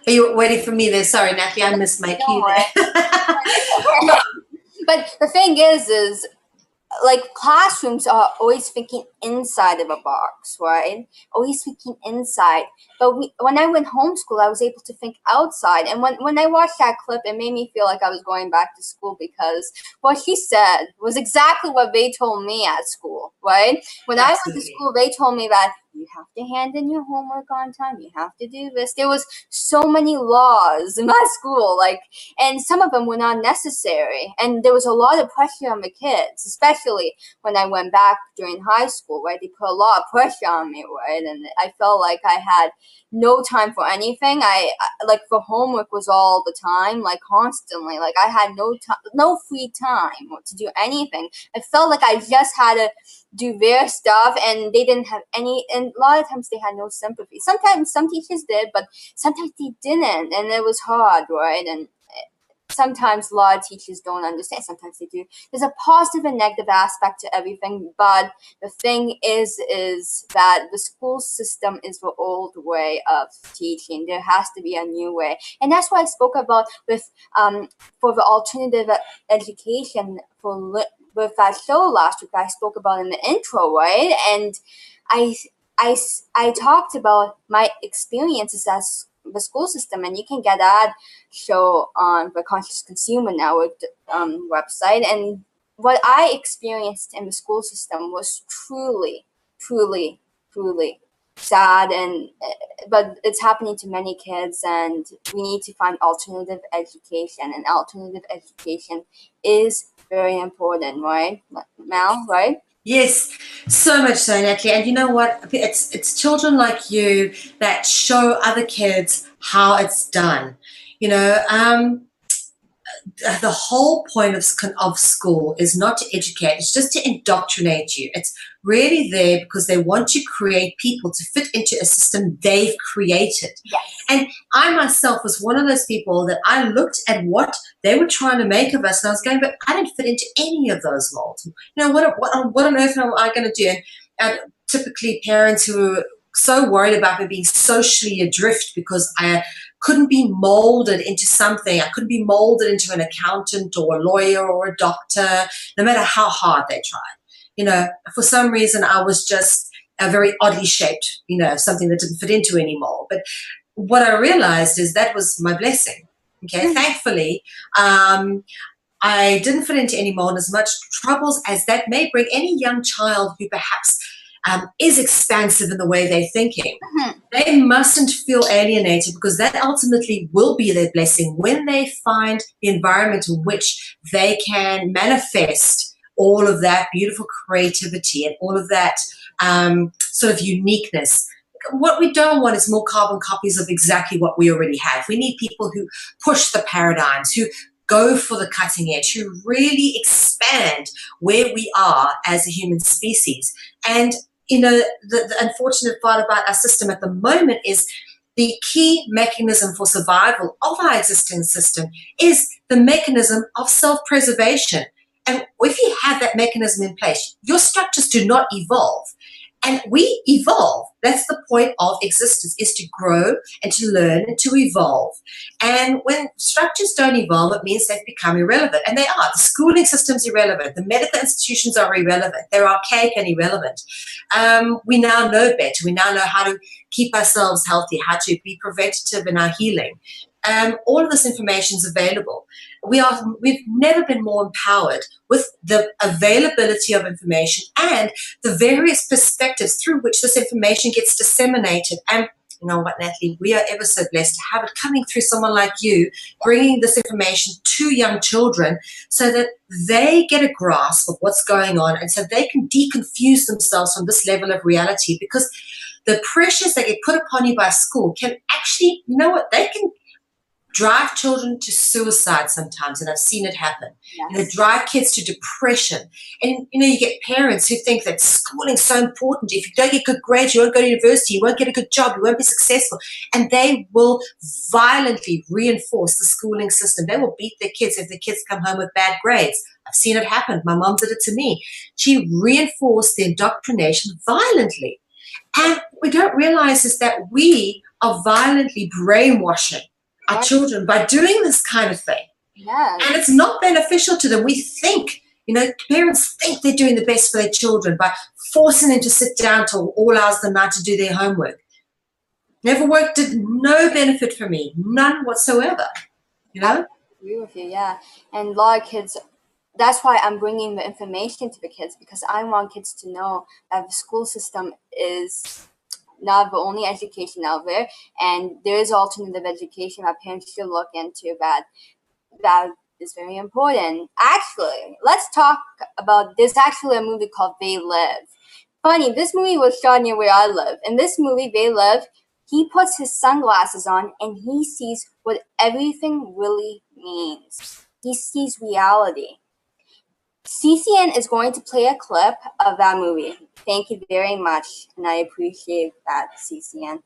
Are you waiting for me there? Sorry, Natalie, I missed my cue there. But the thing is like classrooms are always thinking inside of a box, right? Always thinking inside. But when I went homeschool, I was able to think outside. And when I watched that clip, it made me feel like I was going back to school because what she said was exactly what they told me at school, right? When I went to school, they told me that you have to hand in your homework on time. You have to do this. There was so many laws in my school, and some of them were not necessary. And there was a lot of pressure on the kids, especially when I went back during high school, right? They put a lot of pressure on me, right? And I felt like I had no time for anything. I for homework was all the time, constantly. I had no free time to do anything. I felt like I just had to do their stuff, and they didn't have any. And a lot of times they had no sympathy. Sometimes some teachers did, but sometimes they didn't, and it was hard, right? And sometimes a lot of teachers don't understand. Sometimes they do. There's a positive and negative aspect to everything, but the thing is that the school system is the old way of teaching. There has to be a new way, and that's what I spoke about with for the alternative education with that show last week. I spoke about in the intro, right? And I talked about my experiences as the school system, and you can get that show on the Conscious Consumer Network website. And what I experienced in the school system was truly, truly, truly sad, but it's happening to many kids, and we need to find alternative education, and alternative education is very important, right, Mel, right? Yes, so much so, Natalie. And you know what? It's children like you that show other kids how it's done. The whole point of school is not to educate, it's just to indoctrinate you. It's really there because they want to create people to fit into a system they've created. Yes. And I myself was one of those people that I looked at what they were trying to make of us, and I was going, but I didn't fit into any of those molds. What on earth am I going to do? And typically parents who are so worried about me being socially adrift because I couldn't be molded into something. I couldn't be molded into an accountant or a lawyer or a doctor, no matter how hard they tried. For some reason, I was just a very oddly shaped, something that didn't fit into any mold. But what I realized is that was my blessing. Okay, thankfully, I didn't fit into any mold. As much troubles as that may bring any young child who perhaps is expansive in the way they're thinking. Mm-hmm. They mustn't feel alienated, because that ultimately will be their blessing when they find the environment in which they can manifest all of that beautiful creativity and all of that sort of uniqueness. What we don't want is more carbon copies of exactly what we already have. We need people who push the paradigms, who go for the cutting edge, who really expand where we are as a human species. And the unfortunate part about our system at the moment is the key mechanism for survival of our existing system is the mechanism of self-preservation. And if you have that mechanism in place, your structures do not evolve. And we evolve. That's the point of existence, is to grow and to learn and to evolve. And when structures don't evolve, it means they've become irrelevant. And they are. The schooling system's irrelevant. The medical institutions are irrelevant. They're archaic and irrelevant. We now know better. We now know how to keep ourselves healthy, how to be preventative in our healing. All of this information is available. We've never been more empowered with the availability of information and the various perspectives through which this information gets disseminated. And you know what, Natalie, we are ever so blessed to have it coming through someone like you, bringing this information to young children so that they get a grasp of what's going on and so they can deconfuse themselves from this level of reality, because the pressures that get put upon you by school can actually, you know what, they can drive children to suicide sometimes, and I've seen it happen. Yes. You know, drive kids to depression. And, you know, you get parents who think that schooling is so important. If you don't get good grades, you won't go to university, you won't get a good job, you won't be successful. And they will violently reinforce the schooling system. They will beat their kids if the kids come home with bad grades. I've seen it happen. My mom did it to me. She reinforced the indoctrination violently. And what we don't realize is that we are violently brainwashing our children by doing this kind of thing. Yes. And it's not beneficial to them. We think, you know, parents think they're doing the best for their children by forcing them to sit down till all hours of the night to do their homework. Never worked, did no benefit for me, none whatsoever, you know? I agree with you, yeah. And a lot of kids, that's why I'm bringing the information to the kids, because I want kids to know that the school system is not the only education out there, and there is alternative education that parents should look into. That is very important. Actually, let's talk about, there's actually a movie called They Live. Funny, this movie was shot near where I live. In this movie, They Live, he puts his sunglasses on and he sees what everything really means. He sees reality. CCN is going to play a clip of that movie. Thank you very much, and I appreciate that, CCN.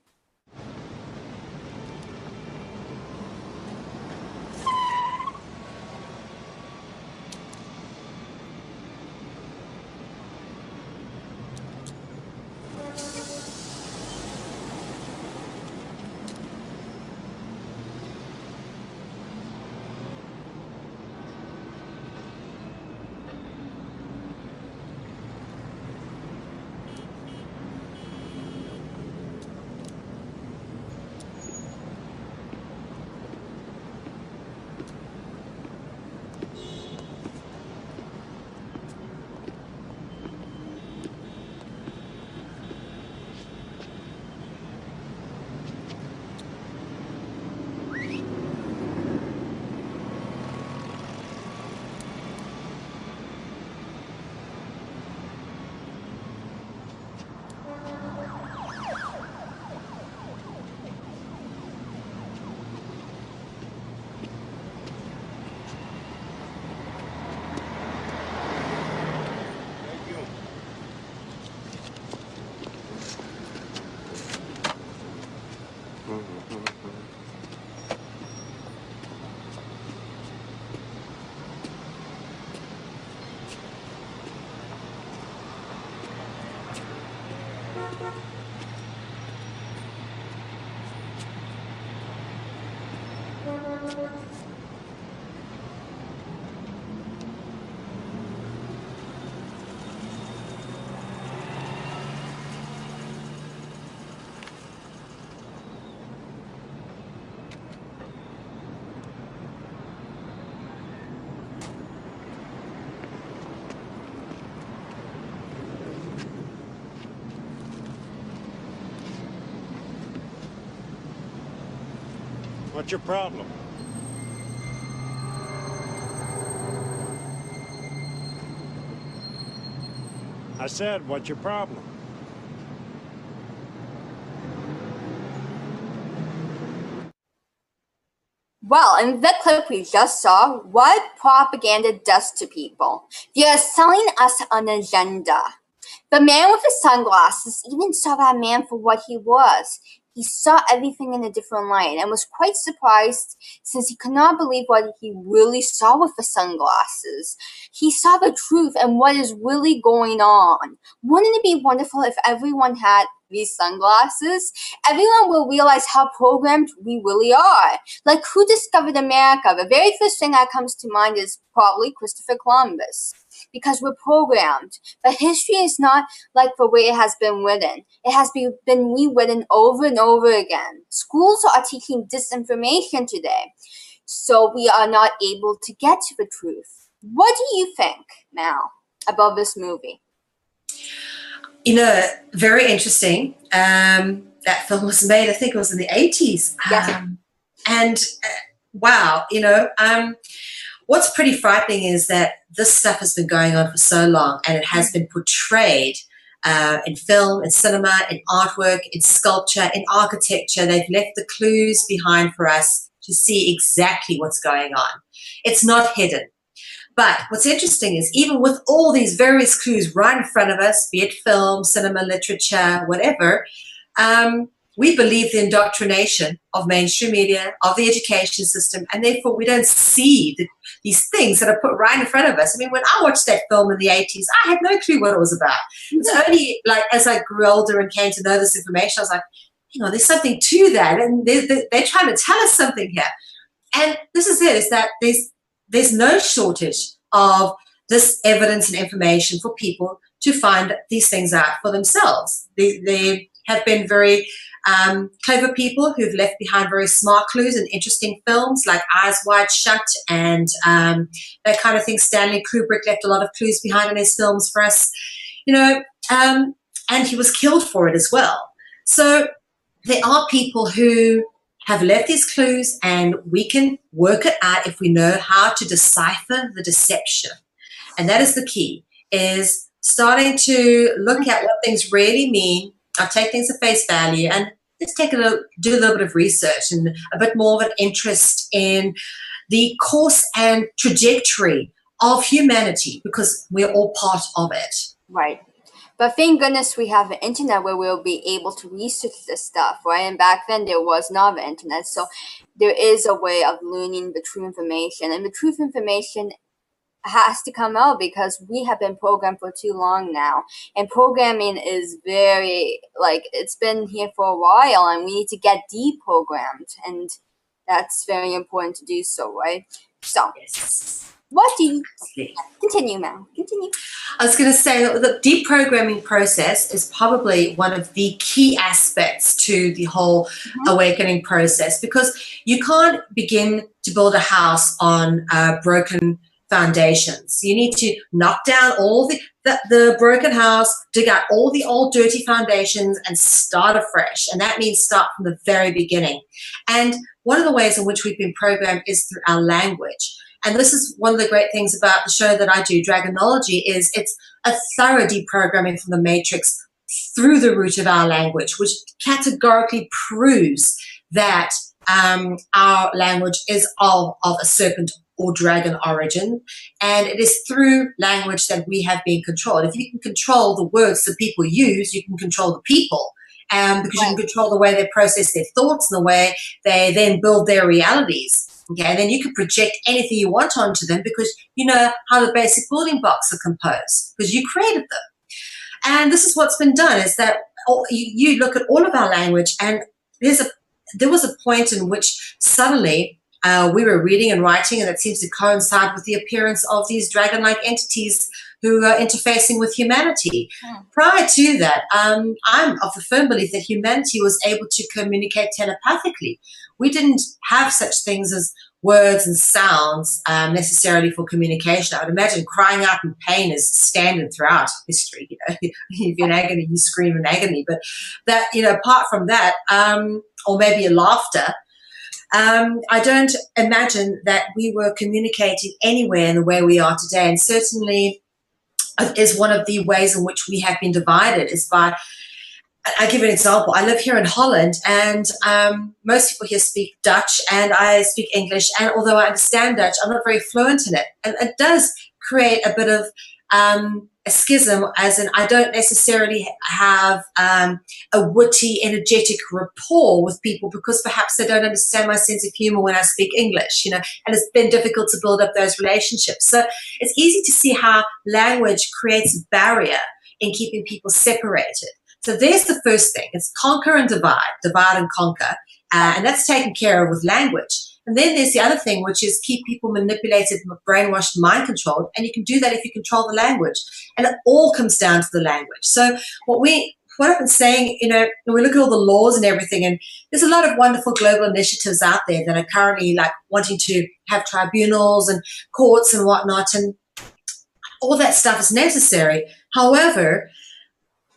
What's your problem? I said, what's your problem? Well, in the clip we just saw, what propaganda does to people. They are selling us an agenda. The man with the sunglasses even saw that man for what he was. He saw everything in a different light and was quite surprised since he could not believe what he really saw with the sunglasses. He saw the truth and what is really going on. Wouldn't it be wonderful if everyone had these sunglasses? Everyone will realize how programmed we really are. Like, who discovered America? The very first thing that comes to mind is probably Christopher Columbus. Because we're programmed. But history is not like the way it has been written. It has been rewritten over and over again. Schools are teaching disinformation today, so we are not able to get to the truth. What do you think, Mel, about this movie? You know, very interesting. that film was made. I think it was in the 80s. Yes. And wow, what's pretty frightening is that this stuff has been going on for so long, and it has been portrayed in film, in cinema, in artwork, in sculpture, in architecture. They've left the clues behind for us to see exactly what's going on. It's not hidden. But what's interesting is even with all these various clues right in front of us, be it film, cinema, literature, whatever, we believe the indoctrination of mainstream media, of the education system, and therefore we don't see these things that are put right in front of us. I mean, when I watched that film in the 80s, I had no clue what it was about. It's only like as I grew older and came to know this information, I was like, there's something to that, and they're trying to tell us something here. And this is it, is that there's no shortage of this evidence and information for people to find these things out for themselves. They have been very clever people who've left behind very smart clues in interesting films like Eyes Wide Shut and that kind of thing. Stanley Kubrick left a lot of clues behind in his films for us, and he was killed for it as well. So there are people who have left these clues, and we can work it out if we know how to decipher the deception. And that is the key, is starting to look at what things really mean. I'll take things at face value and just do a little bit of research and a bit more of an interest in the course and trajectory of humanity, because we're all part of it. Right. But thank goodness we have the internet where we'll be able to research this stuff, right? And back then there was not the internet. So there is a way of learning the true information. And the truth information has to come out because we have been programmed for too long now. And programming is very, it's been here for a while, and we need to get deprogrammed. And that's very important to do so, right? So, Yes. What do you continue, Mel? Continue. I was going to say that the deprogramming process is probably one of the key aspects to the whole awakening process, because you can't begin to build a house on broken foundations. You need to knock down all the broken house, dig out all the old dirty foundations and start afresh. And that means start from the very beginning. And one of the ways in which we've been programmed is through our language. And this is one of the great things about the show that I do, Dragonology, is it's a thorough deprogramming from the matrix through the root of our language, which categorically proves that our language is of a serpent or dragon origin, and it is through language that we have been controlled. If you can control the words that people use, you can control the people, because you can control the way they process their thoughts and the way they then build their realities. Okay, and then you can project anything you want onto them because you know how the basic building blocks are composed because you created them. And this is what's been done, is that you look at all of our language, and there was a point in which suddenly we were reading and writing, and it seems to coincide with the appearance of these dragon-like entities who are interfacing with humanity. Prior to that, I'm of the firm belief that humanity was able to communicate telepathically. We didn't have such things as words and sounds necessarily for communication. I would imagine crying out in pain is standard throughout history. If you're in agony, you scream in agony. But that, apart from that, or maybe a laughter, I don't imagine that we were communicating anywhere in the way we are today. And certainly is one of the ways in which we have been divided is by, I give an example. I live here in Holland, and most people here speak Dutch, and I speak English. And although I understand Dutch, I'm not very fluent in it. And it does create a bit of a schism, as in I don't necessarily have a witty, energetic rapport with people because perhaps they don't understand my sense of humor when I speak English, and it's been difficult to build up those relationships. So it's easy to see how language creates a barrier in keeping people separated. So there's the first thing. It's conquer and divide and conquer, and that's taken care of with language. And then there's the other thing, which is keep people manipulated, brainwashed, mind-controlled, and you can do that if you control the language. And it all comes down to the language. So what I've been saying, we look at all the laws and everything, and there's a lot of wonderful global initiatives out there that are currently wanting to have tribunals and courts and whatnot, and all that stuff is necessary. However,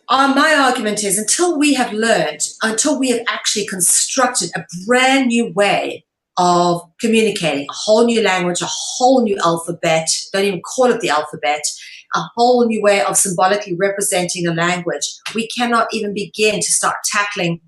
My argument is until we have actually constructed a brand new way of communicating, a whole new language, a whole new alphabet, don't even call it the alphabet, a whole new way of symbolically representing a language, we cannot even begin to start tackling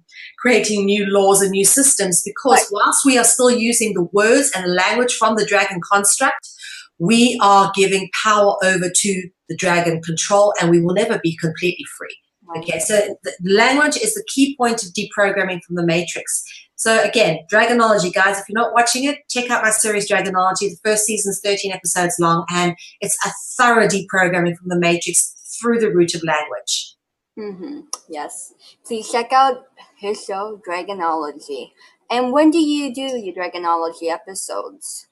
creating new laws and new systems, because whilst we are still using the words and the language from the dragon construct, we are giving power over to the dragon control, and we will never be completely free. Okay, so the language is the key point of deprogramming from the matrix. So again, Dragonology, guys, if you're not watching it, check out my series Dragonology. The first season's 13 episodes long, and it's a thorough deprogramming from the matrix through the root of language. Yes. Please check out his show, Dragonology. And when do you do your Dragonology episodes?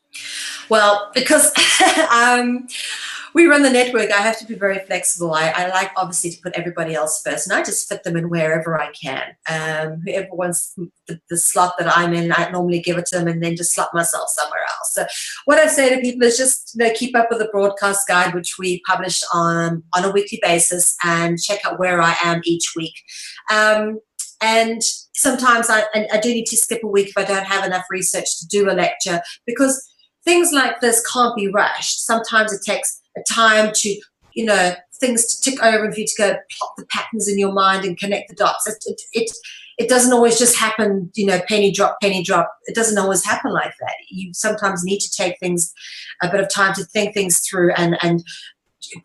Well, because we run the network, I have to be very flexible. I like, obviously, to put everybody else first, and I just fit them in wherever I can. Whoever wants the slot that I'm in, I normally give it to them and then just slot myself somewhere else. So what I say to people is just keep up with the broadcast guide, which we publish on a weekly basis, and check out where I am each week. And sometimes I do need to skip a week if I don't have enough research to do a lecture, because things like this can't be rushed. Sometimes it takes a time to, things to tick over and for you to go plot the patterns in your mind and connect the dots. It doesn't always just happen, penny drop. It doesn't always happen like that. You sometimes need to take a bit of time to think things through and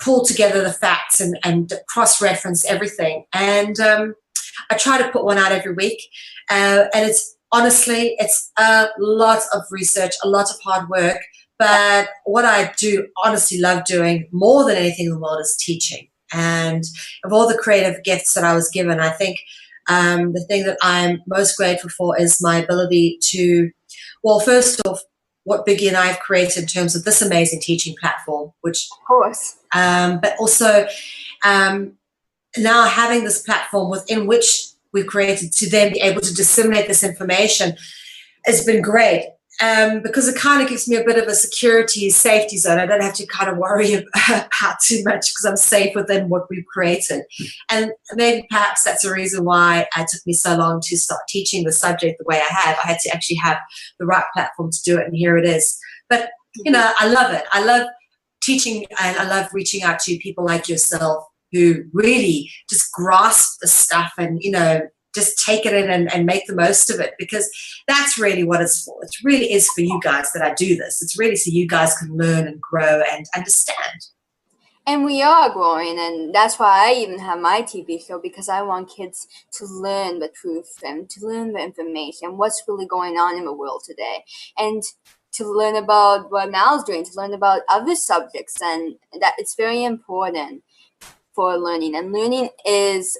pull together the facts and cross-reference everything. And I try to put one out every week, and it's honestly a lot of research, a lot of hard work, but what I do honestly love doing more than anything in the world is teaching. And of all the creative gifts that I was given, I think the thing that I'm most grateful for is my ability to, well, first off, what Biggie and I have created in terms of this amazing teaching platform, which, of course, but also now having this platform within which we've created to then be able to disseminate this information has been great, because it kind of gives me a bit of a safety zone. I don't have to kind of worry about too much because I'm safe within what we've created. And maybe perhaps that's the reason why it took me so long to start teaching the subject the way I have. I had to actually have the right platform to do it, and here it is. But, I love it. I love teaching, and I love reaching out to people like yourself who really just grasp the stuff and, just take it in and make the most of it, because that's really what it's for. It really is for you guys that I do this. It's really so you guys can learn and grow and understand. And we are growing, and that's why I even have my TV show, because I want kids to learn the truth and to learn the information, what's really going on in the world today, and to learn about what Mal's doing, to learn about other subjects, and that it's very important for learning. And learning is,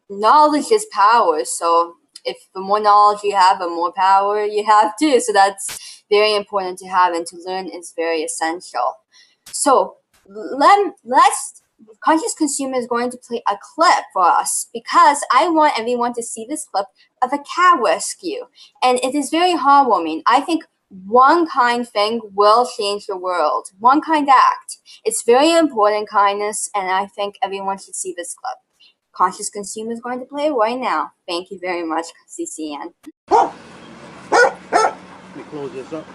knowledge is power. So if the more knowledge you have, the more power you have too. So that's very important to have, and to learn is very essential. So let's Conscious Consumer is going to play a clip for us, because I want everyone to see this clip of a cat rescue. And it is very heartwarming. I think one kind thing will change the world. One kind act. It's very important, kindness, and I think everyone should see this clip. Conscious Consumer is going to play right now. Thank you very much, CCN. Let me close this up.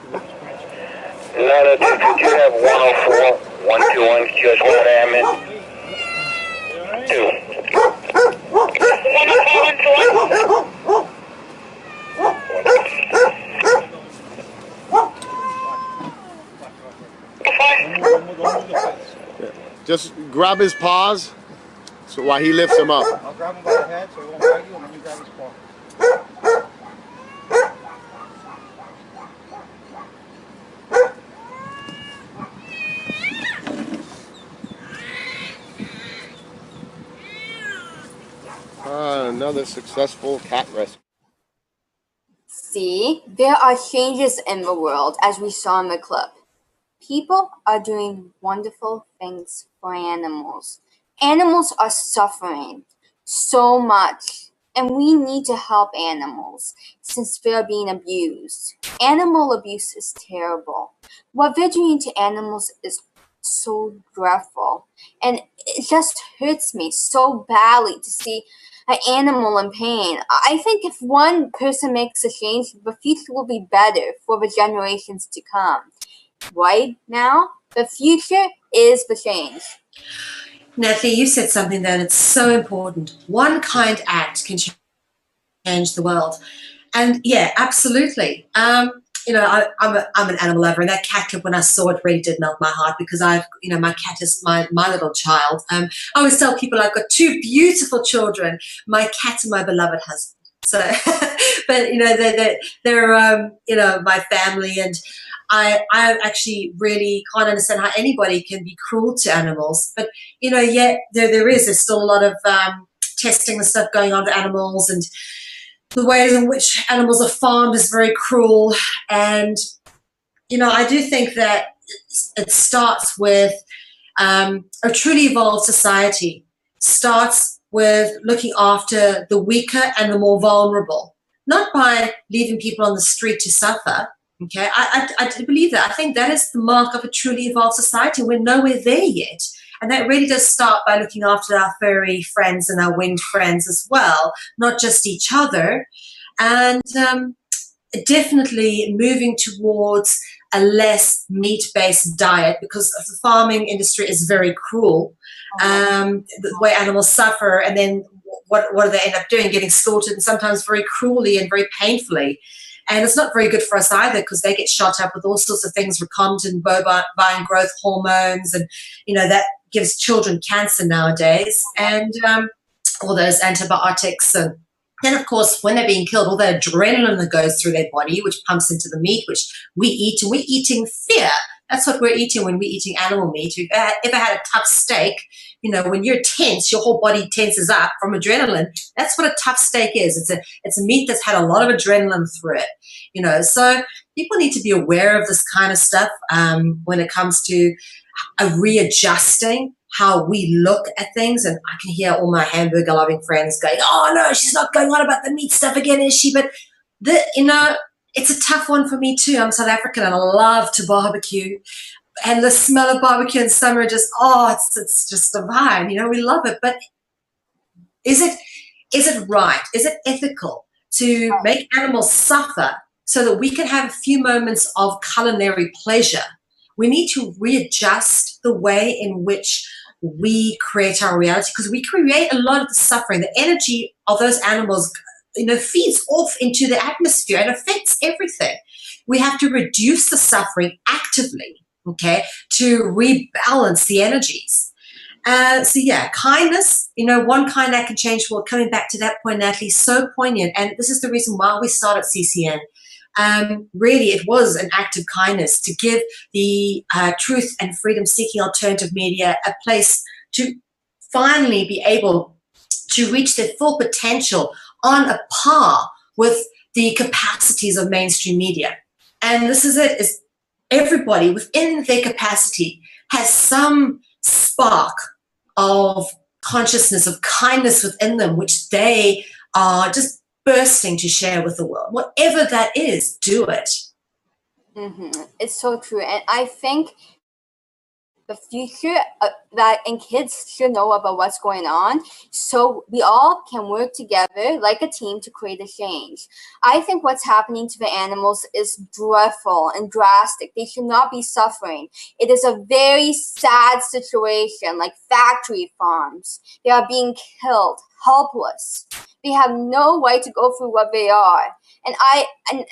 Letter 222, have 104, 121, just one admin. 2. 104, Just grab his paws, so while he lifts him up. I'll grab him by the head so he won't bite you, and then you grab his paw. Another successful cat rescue. See, there are changes in the world, as we saw in the clip. People are doing wonderful things for animals. Animals are suffering so much, and we need to help animals since they're being abused. Animal abuse is terrible. What they're doing to animals is so dreadful. And it just hurts me so badly to see an animal in pain. I think if one person makes a change, the future will be better for the generations to come. Right now, the future is the change. Natalie, you said something there that's so important. One kind act can change the world. And yeah, absolutely. You know, I'm an animal lover, and that cat clip, when I saw it, really did melt my heart, because my cat is my little child. I always tell people I've got two beautiful children, my cat and my beloved husband. So, but you know, they're you know, my family, and I actually really can't understand how anybody can be cruel to animals. But you know, yet there's still a lot of testing and stuff going on to animals, and the ways in which animals are farmed is very cruel. And, you know, I do think that it starts with a truly evolved society, starts with looking after the weaker and the more vulnerable, not by leaving people on the street to suffer. Okay, I believe that. I think that is the mark of a truly evolved society. We're nowhere there yet. And that really does start by looking after our furry friends and our winged friends as well, not just each other. And definitely moving towards a less meat-based diet, because the farming industry is very cruel. The way animals suffer, and then what do they end up doing? Getting slaughtered, and sometimes very cruelly and very painfully. And it's not very good for us either, because they get shot up with all sorts of things, recombinant bovine growth hormones, and, you know, that gives children cancer nowadays, and all those antibiotics. And then, of course, when they're being killed, all the adrenaline that goes through their body, which pumps into the meat, which we eat, and we're eating fear. That's what we're eating when we're eating animal meat. If you've ever had a tough steak, you know, when you're tense, your whole body tenses up from adrenaline. That's what a tough steak is. It's a meat that's had a lot of adrenaline through it, you know. So people need to be aware of this kind of stuff when it comes to readjusting how we look at things. And I can hear all my hamburger loving friends going, "Oh no, she's not going on about the meat stuff again, is she?" But you know, it's a tough one for me too. I'm South African and I love to barbecue, and the smell of barbecue in summer just, it's just divine. You know, we love it. But is it right? Is it ethical to make animals suffer so that we can have a few moments of culinary pleasure? We need to readjust the way in which we create our reality, because we create a lot of the suffering. The energy of those animals, you know, feeds off into the atmosphere and affects everything. We have to reduce the suffering actively, okay, to rebalance the energies. So yeah, kindness, you know, one kind that can change the world. Coming back to that point, Natalie, so poignant. And this is the reason why we started CCN. Really, it was an act of kindness to give the truth and freedom-seeking alternative media a place to finally be able to reach their full potential on a par with the capacities of mainstream media. And this is it, is everybody within their capacity has some spark of consciousness, of kindness within them, which they are just bursting to share with the world. Whatever that is, do it. It's so true. And I think the future and kids should know about what's going on, so we all can work together like a team to create a change. I think what's happening to the animals is dreadful and drastic. They should not be suffering. It is a very sad situation, like factory farms. They are being killed, helpless. They have no right to go through what they are. And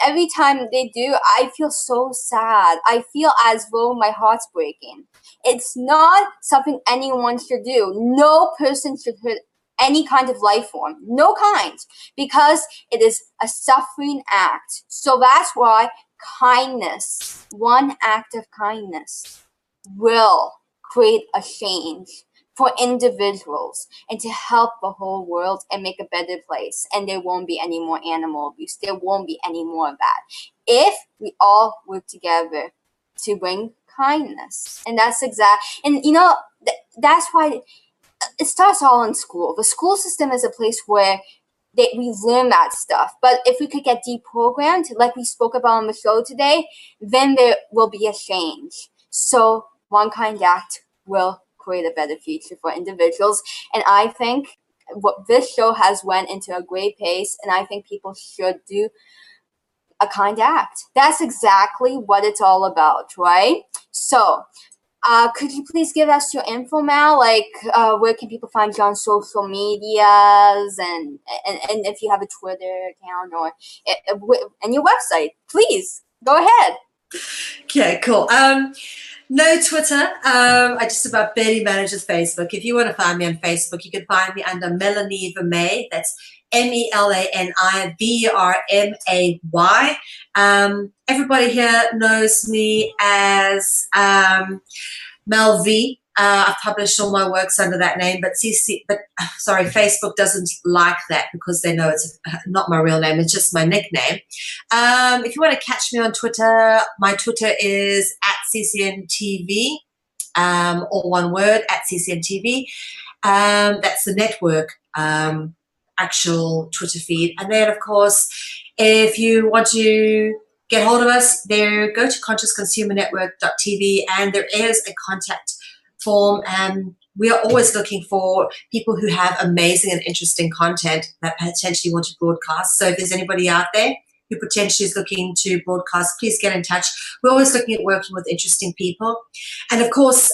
every time they do, I feel so sad. I feel as though my heart's breaking. It's not something anyone should do. No person should hurt any kind of life form. No kind. Because it is a suffering act. So that's why kindness, one act of kindness, will create a change for individuals and to help the whole world and make a better place. And there won't be any more animal abuse. There won't be any more of that. If we all work together to bring kindness. And that's and you know, that's why it starts all in school. The school system is a place where we learn that stuff. But if we could get deprogrammed, like we spoke about on the show today, then there will be a change. So one kind act will create a better future for individuals. And I think what this show has went into a great pace, and I think people should do a kind act. That's exactly what it's all about, right? So, could you please give us your info, Mal? Like, where can people find you on social medias, and if you have a Twitter account or and your website, please go ahead. Okay, cool. No Twitter. I just about barely manages Facebook. If you want to find me on Facebook, you can find me under Melanie Ve. That's MELANIVRMAY. Everybody here knows me as Mel Ve. I've published all my works under that name, but Facebook doesn't like that because they know it's not my real name. It's just my nickname. If you want to catch me on Twitter, my Twitter is @CCNTV, all one word, @CCNTV. That's the network actual Twitter feed. And then, of course, if you want to get hold of us, there, go to consciousconsumernetwork.tv, and there is a contact form, and we are always looking for people who have amazing and interesting content that potentially want to broadcast. So if there's anybody out there who potentially is looking to broadcast, please get in touch. We're always looking at working with interesting people. And of course,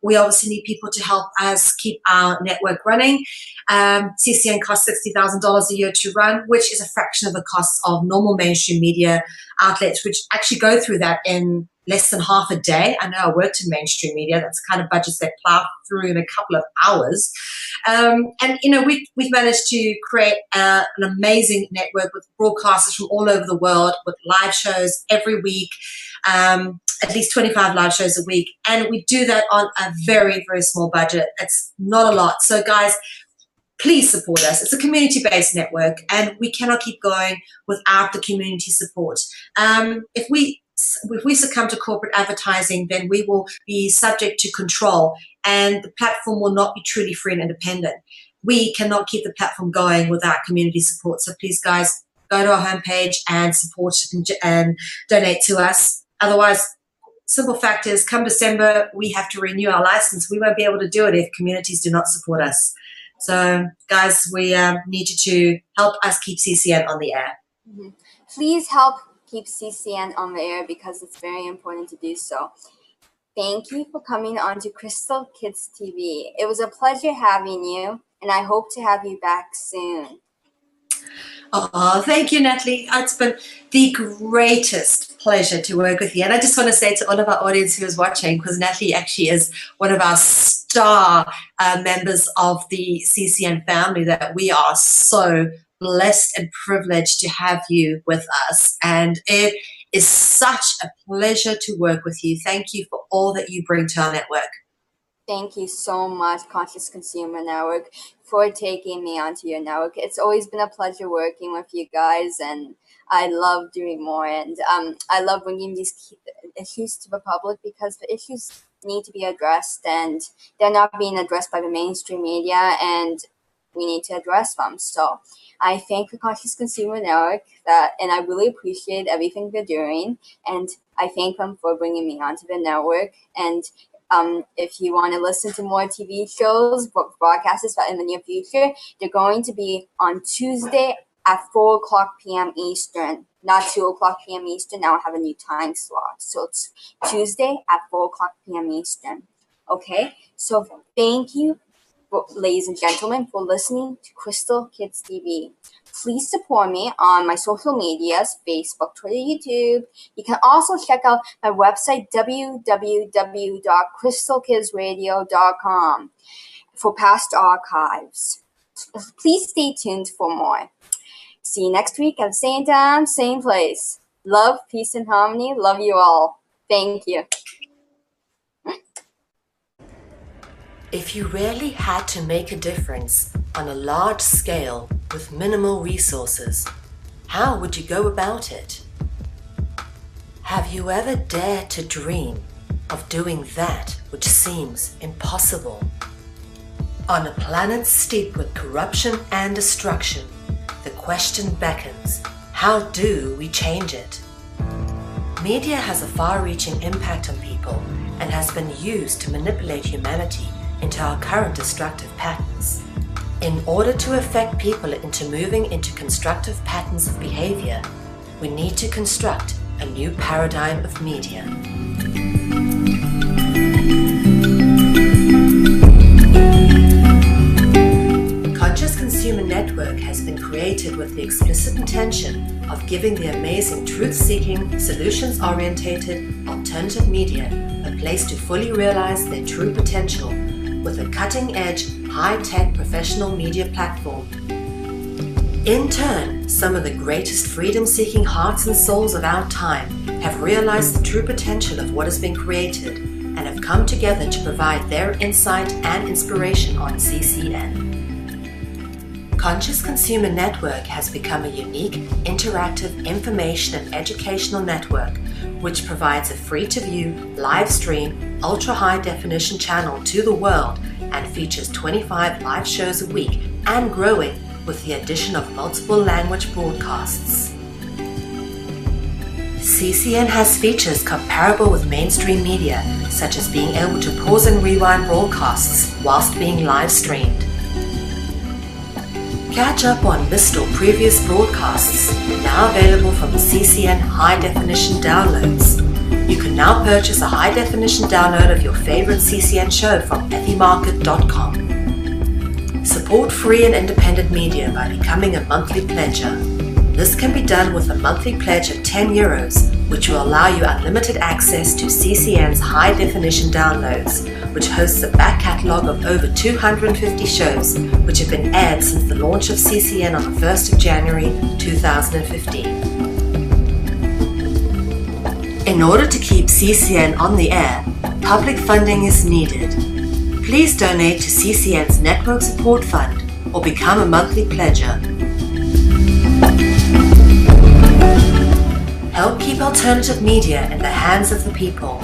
we obviously need people to help us keep our network running. CCN costs $60,000 a year to run, which is a fraction of the costs of normal mainstream media outlets, which actually go through that in less than half a day. I know I worked in mainstream media. That's the kind of budgets they plow through in a couple of hours. And, you know, we've managed to create an amazing network with broadcasters from all over the world, with live shows every week, at least 25 live shows a week. And we do that on a very, very small budget. It's not a lot. So, guys, please support us. It's a community-based network, and we cannot keep going without the community support. If we succumb to corporate advertising, then we will be subject to control, and the platform will not be truly free and independent. We cannot keep the platform going without community support. So please, guys, go to our homepage and support and donate to us. Otherwise, simple fact is, come December, we have to renew our license. We won't be able to do it if communities do not support us. So, guys, we need you to help us keep CCN on the air. Mm-hmm. Please help keep CCN on the air, because it's very important to do so. Thank you for coming on to Crystal Kids TV. It was a pleasure having you, and I hope to have you back soon. Oh, thank you, Natalie. It's been the greatest pleasure to work with you. And I just want to say to all of our audience who is watching, because Natalie actually is one of our star members of the CCN family, that we are so blessed and privileged to have you with us. And it is such a pleasure to work with you. Thank you for all that you bring to our network. Thank you so much, Conscious Consumer Network, for taking me onto your network. It's always been a pleasure working with you guys, and I love doing more. And I love bringing these issues to the public, because the issues need to be addressed, and they're not being addressed by the mainstream media, and we need to address them. So I thank the Conscious Consumer Network, and I really appreciate everything they're doing, and I thank them for bringing me onto the network. And if you want to listen to more TV shows, broadcasts in the near future, they're going to be on Tuesday at 4 o'clock p.m. Eastern, not 2 o'clock p.m. Eastern. Now I have a new time slot. So it's Tuesday at 4 o'clock p.m. Eastern. Okay? So thank you, ladies and gentlemen, for listening to Crystal Kids TV. Please support me on my social medias, Facebook, Twitter, YouTube. You can also check out my website, www.crystalkidsradio.com, for past archives. Please stay tuned for more. See you next week at the same time, same place. Love, peace, and harmony. Love you all. Thank you. If you really had to make a difference on a large scale with minimal resources, how would you go about it? Have you ever dared to dream of doing that which seems impossible? On a planet steeped with corruption and destruction, the question beckons, how do we change it? Media has a far-reaching impact on people, and has been used to manipulate humanity into our current destructive patterns. In order to affect people into moving into constructive patterns of behavior, we need to construct a new paradigm of media. Conscious Consumer Network has been created with the explicit intention of giving the amazing truth-seeking, solutions-orientated, alternative media a place to fully realize their true potential with a cutting-edge, high-tech professional media platform. In turn, some of the greatest freedom-seeking hearts and souls of our time have realized the true potential of what has been created and have come together to provide their insight and inspiration on CCN. Conscious Consumer Network has become a unique, interactive information and educational network which provides a free-to-view, live-stream, ultra-high-definition channel to the world and features 25 live shows a week and growing with the addition of multiple language broadcasts. CCN has features comparable with mainstream media, such as being able to pause and rewind broadcasts whilst being live-streamed. Catch up on missed or previous broadcasts, now available from the CCN High Definition downloads. You can now purchase a high definition download of your favorite CCN show from ethymarket.com. Support free and independent media by becoming a monthly pledger. This can be done with a monthly pledge of €10, which will allow you unlimited access to CCN's high definition downloads, which hosts a back catalogue of over 250 shows which have been aired since the launch of CCN on the 1st of January 2015. In order to keep CCN on the air, public funding is needed. Please donate to CCN's Network Support Fund or become a monthly pledger. Help keep alternative media in the hands of the people.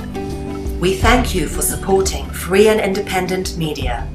We thank you for supporting free and independent media.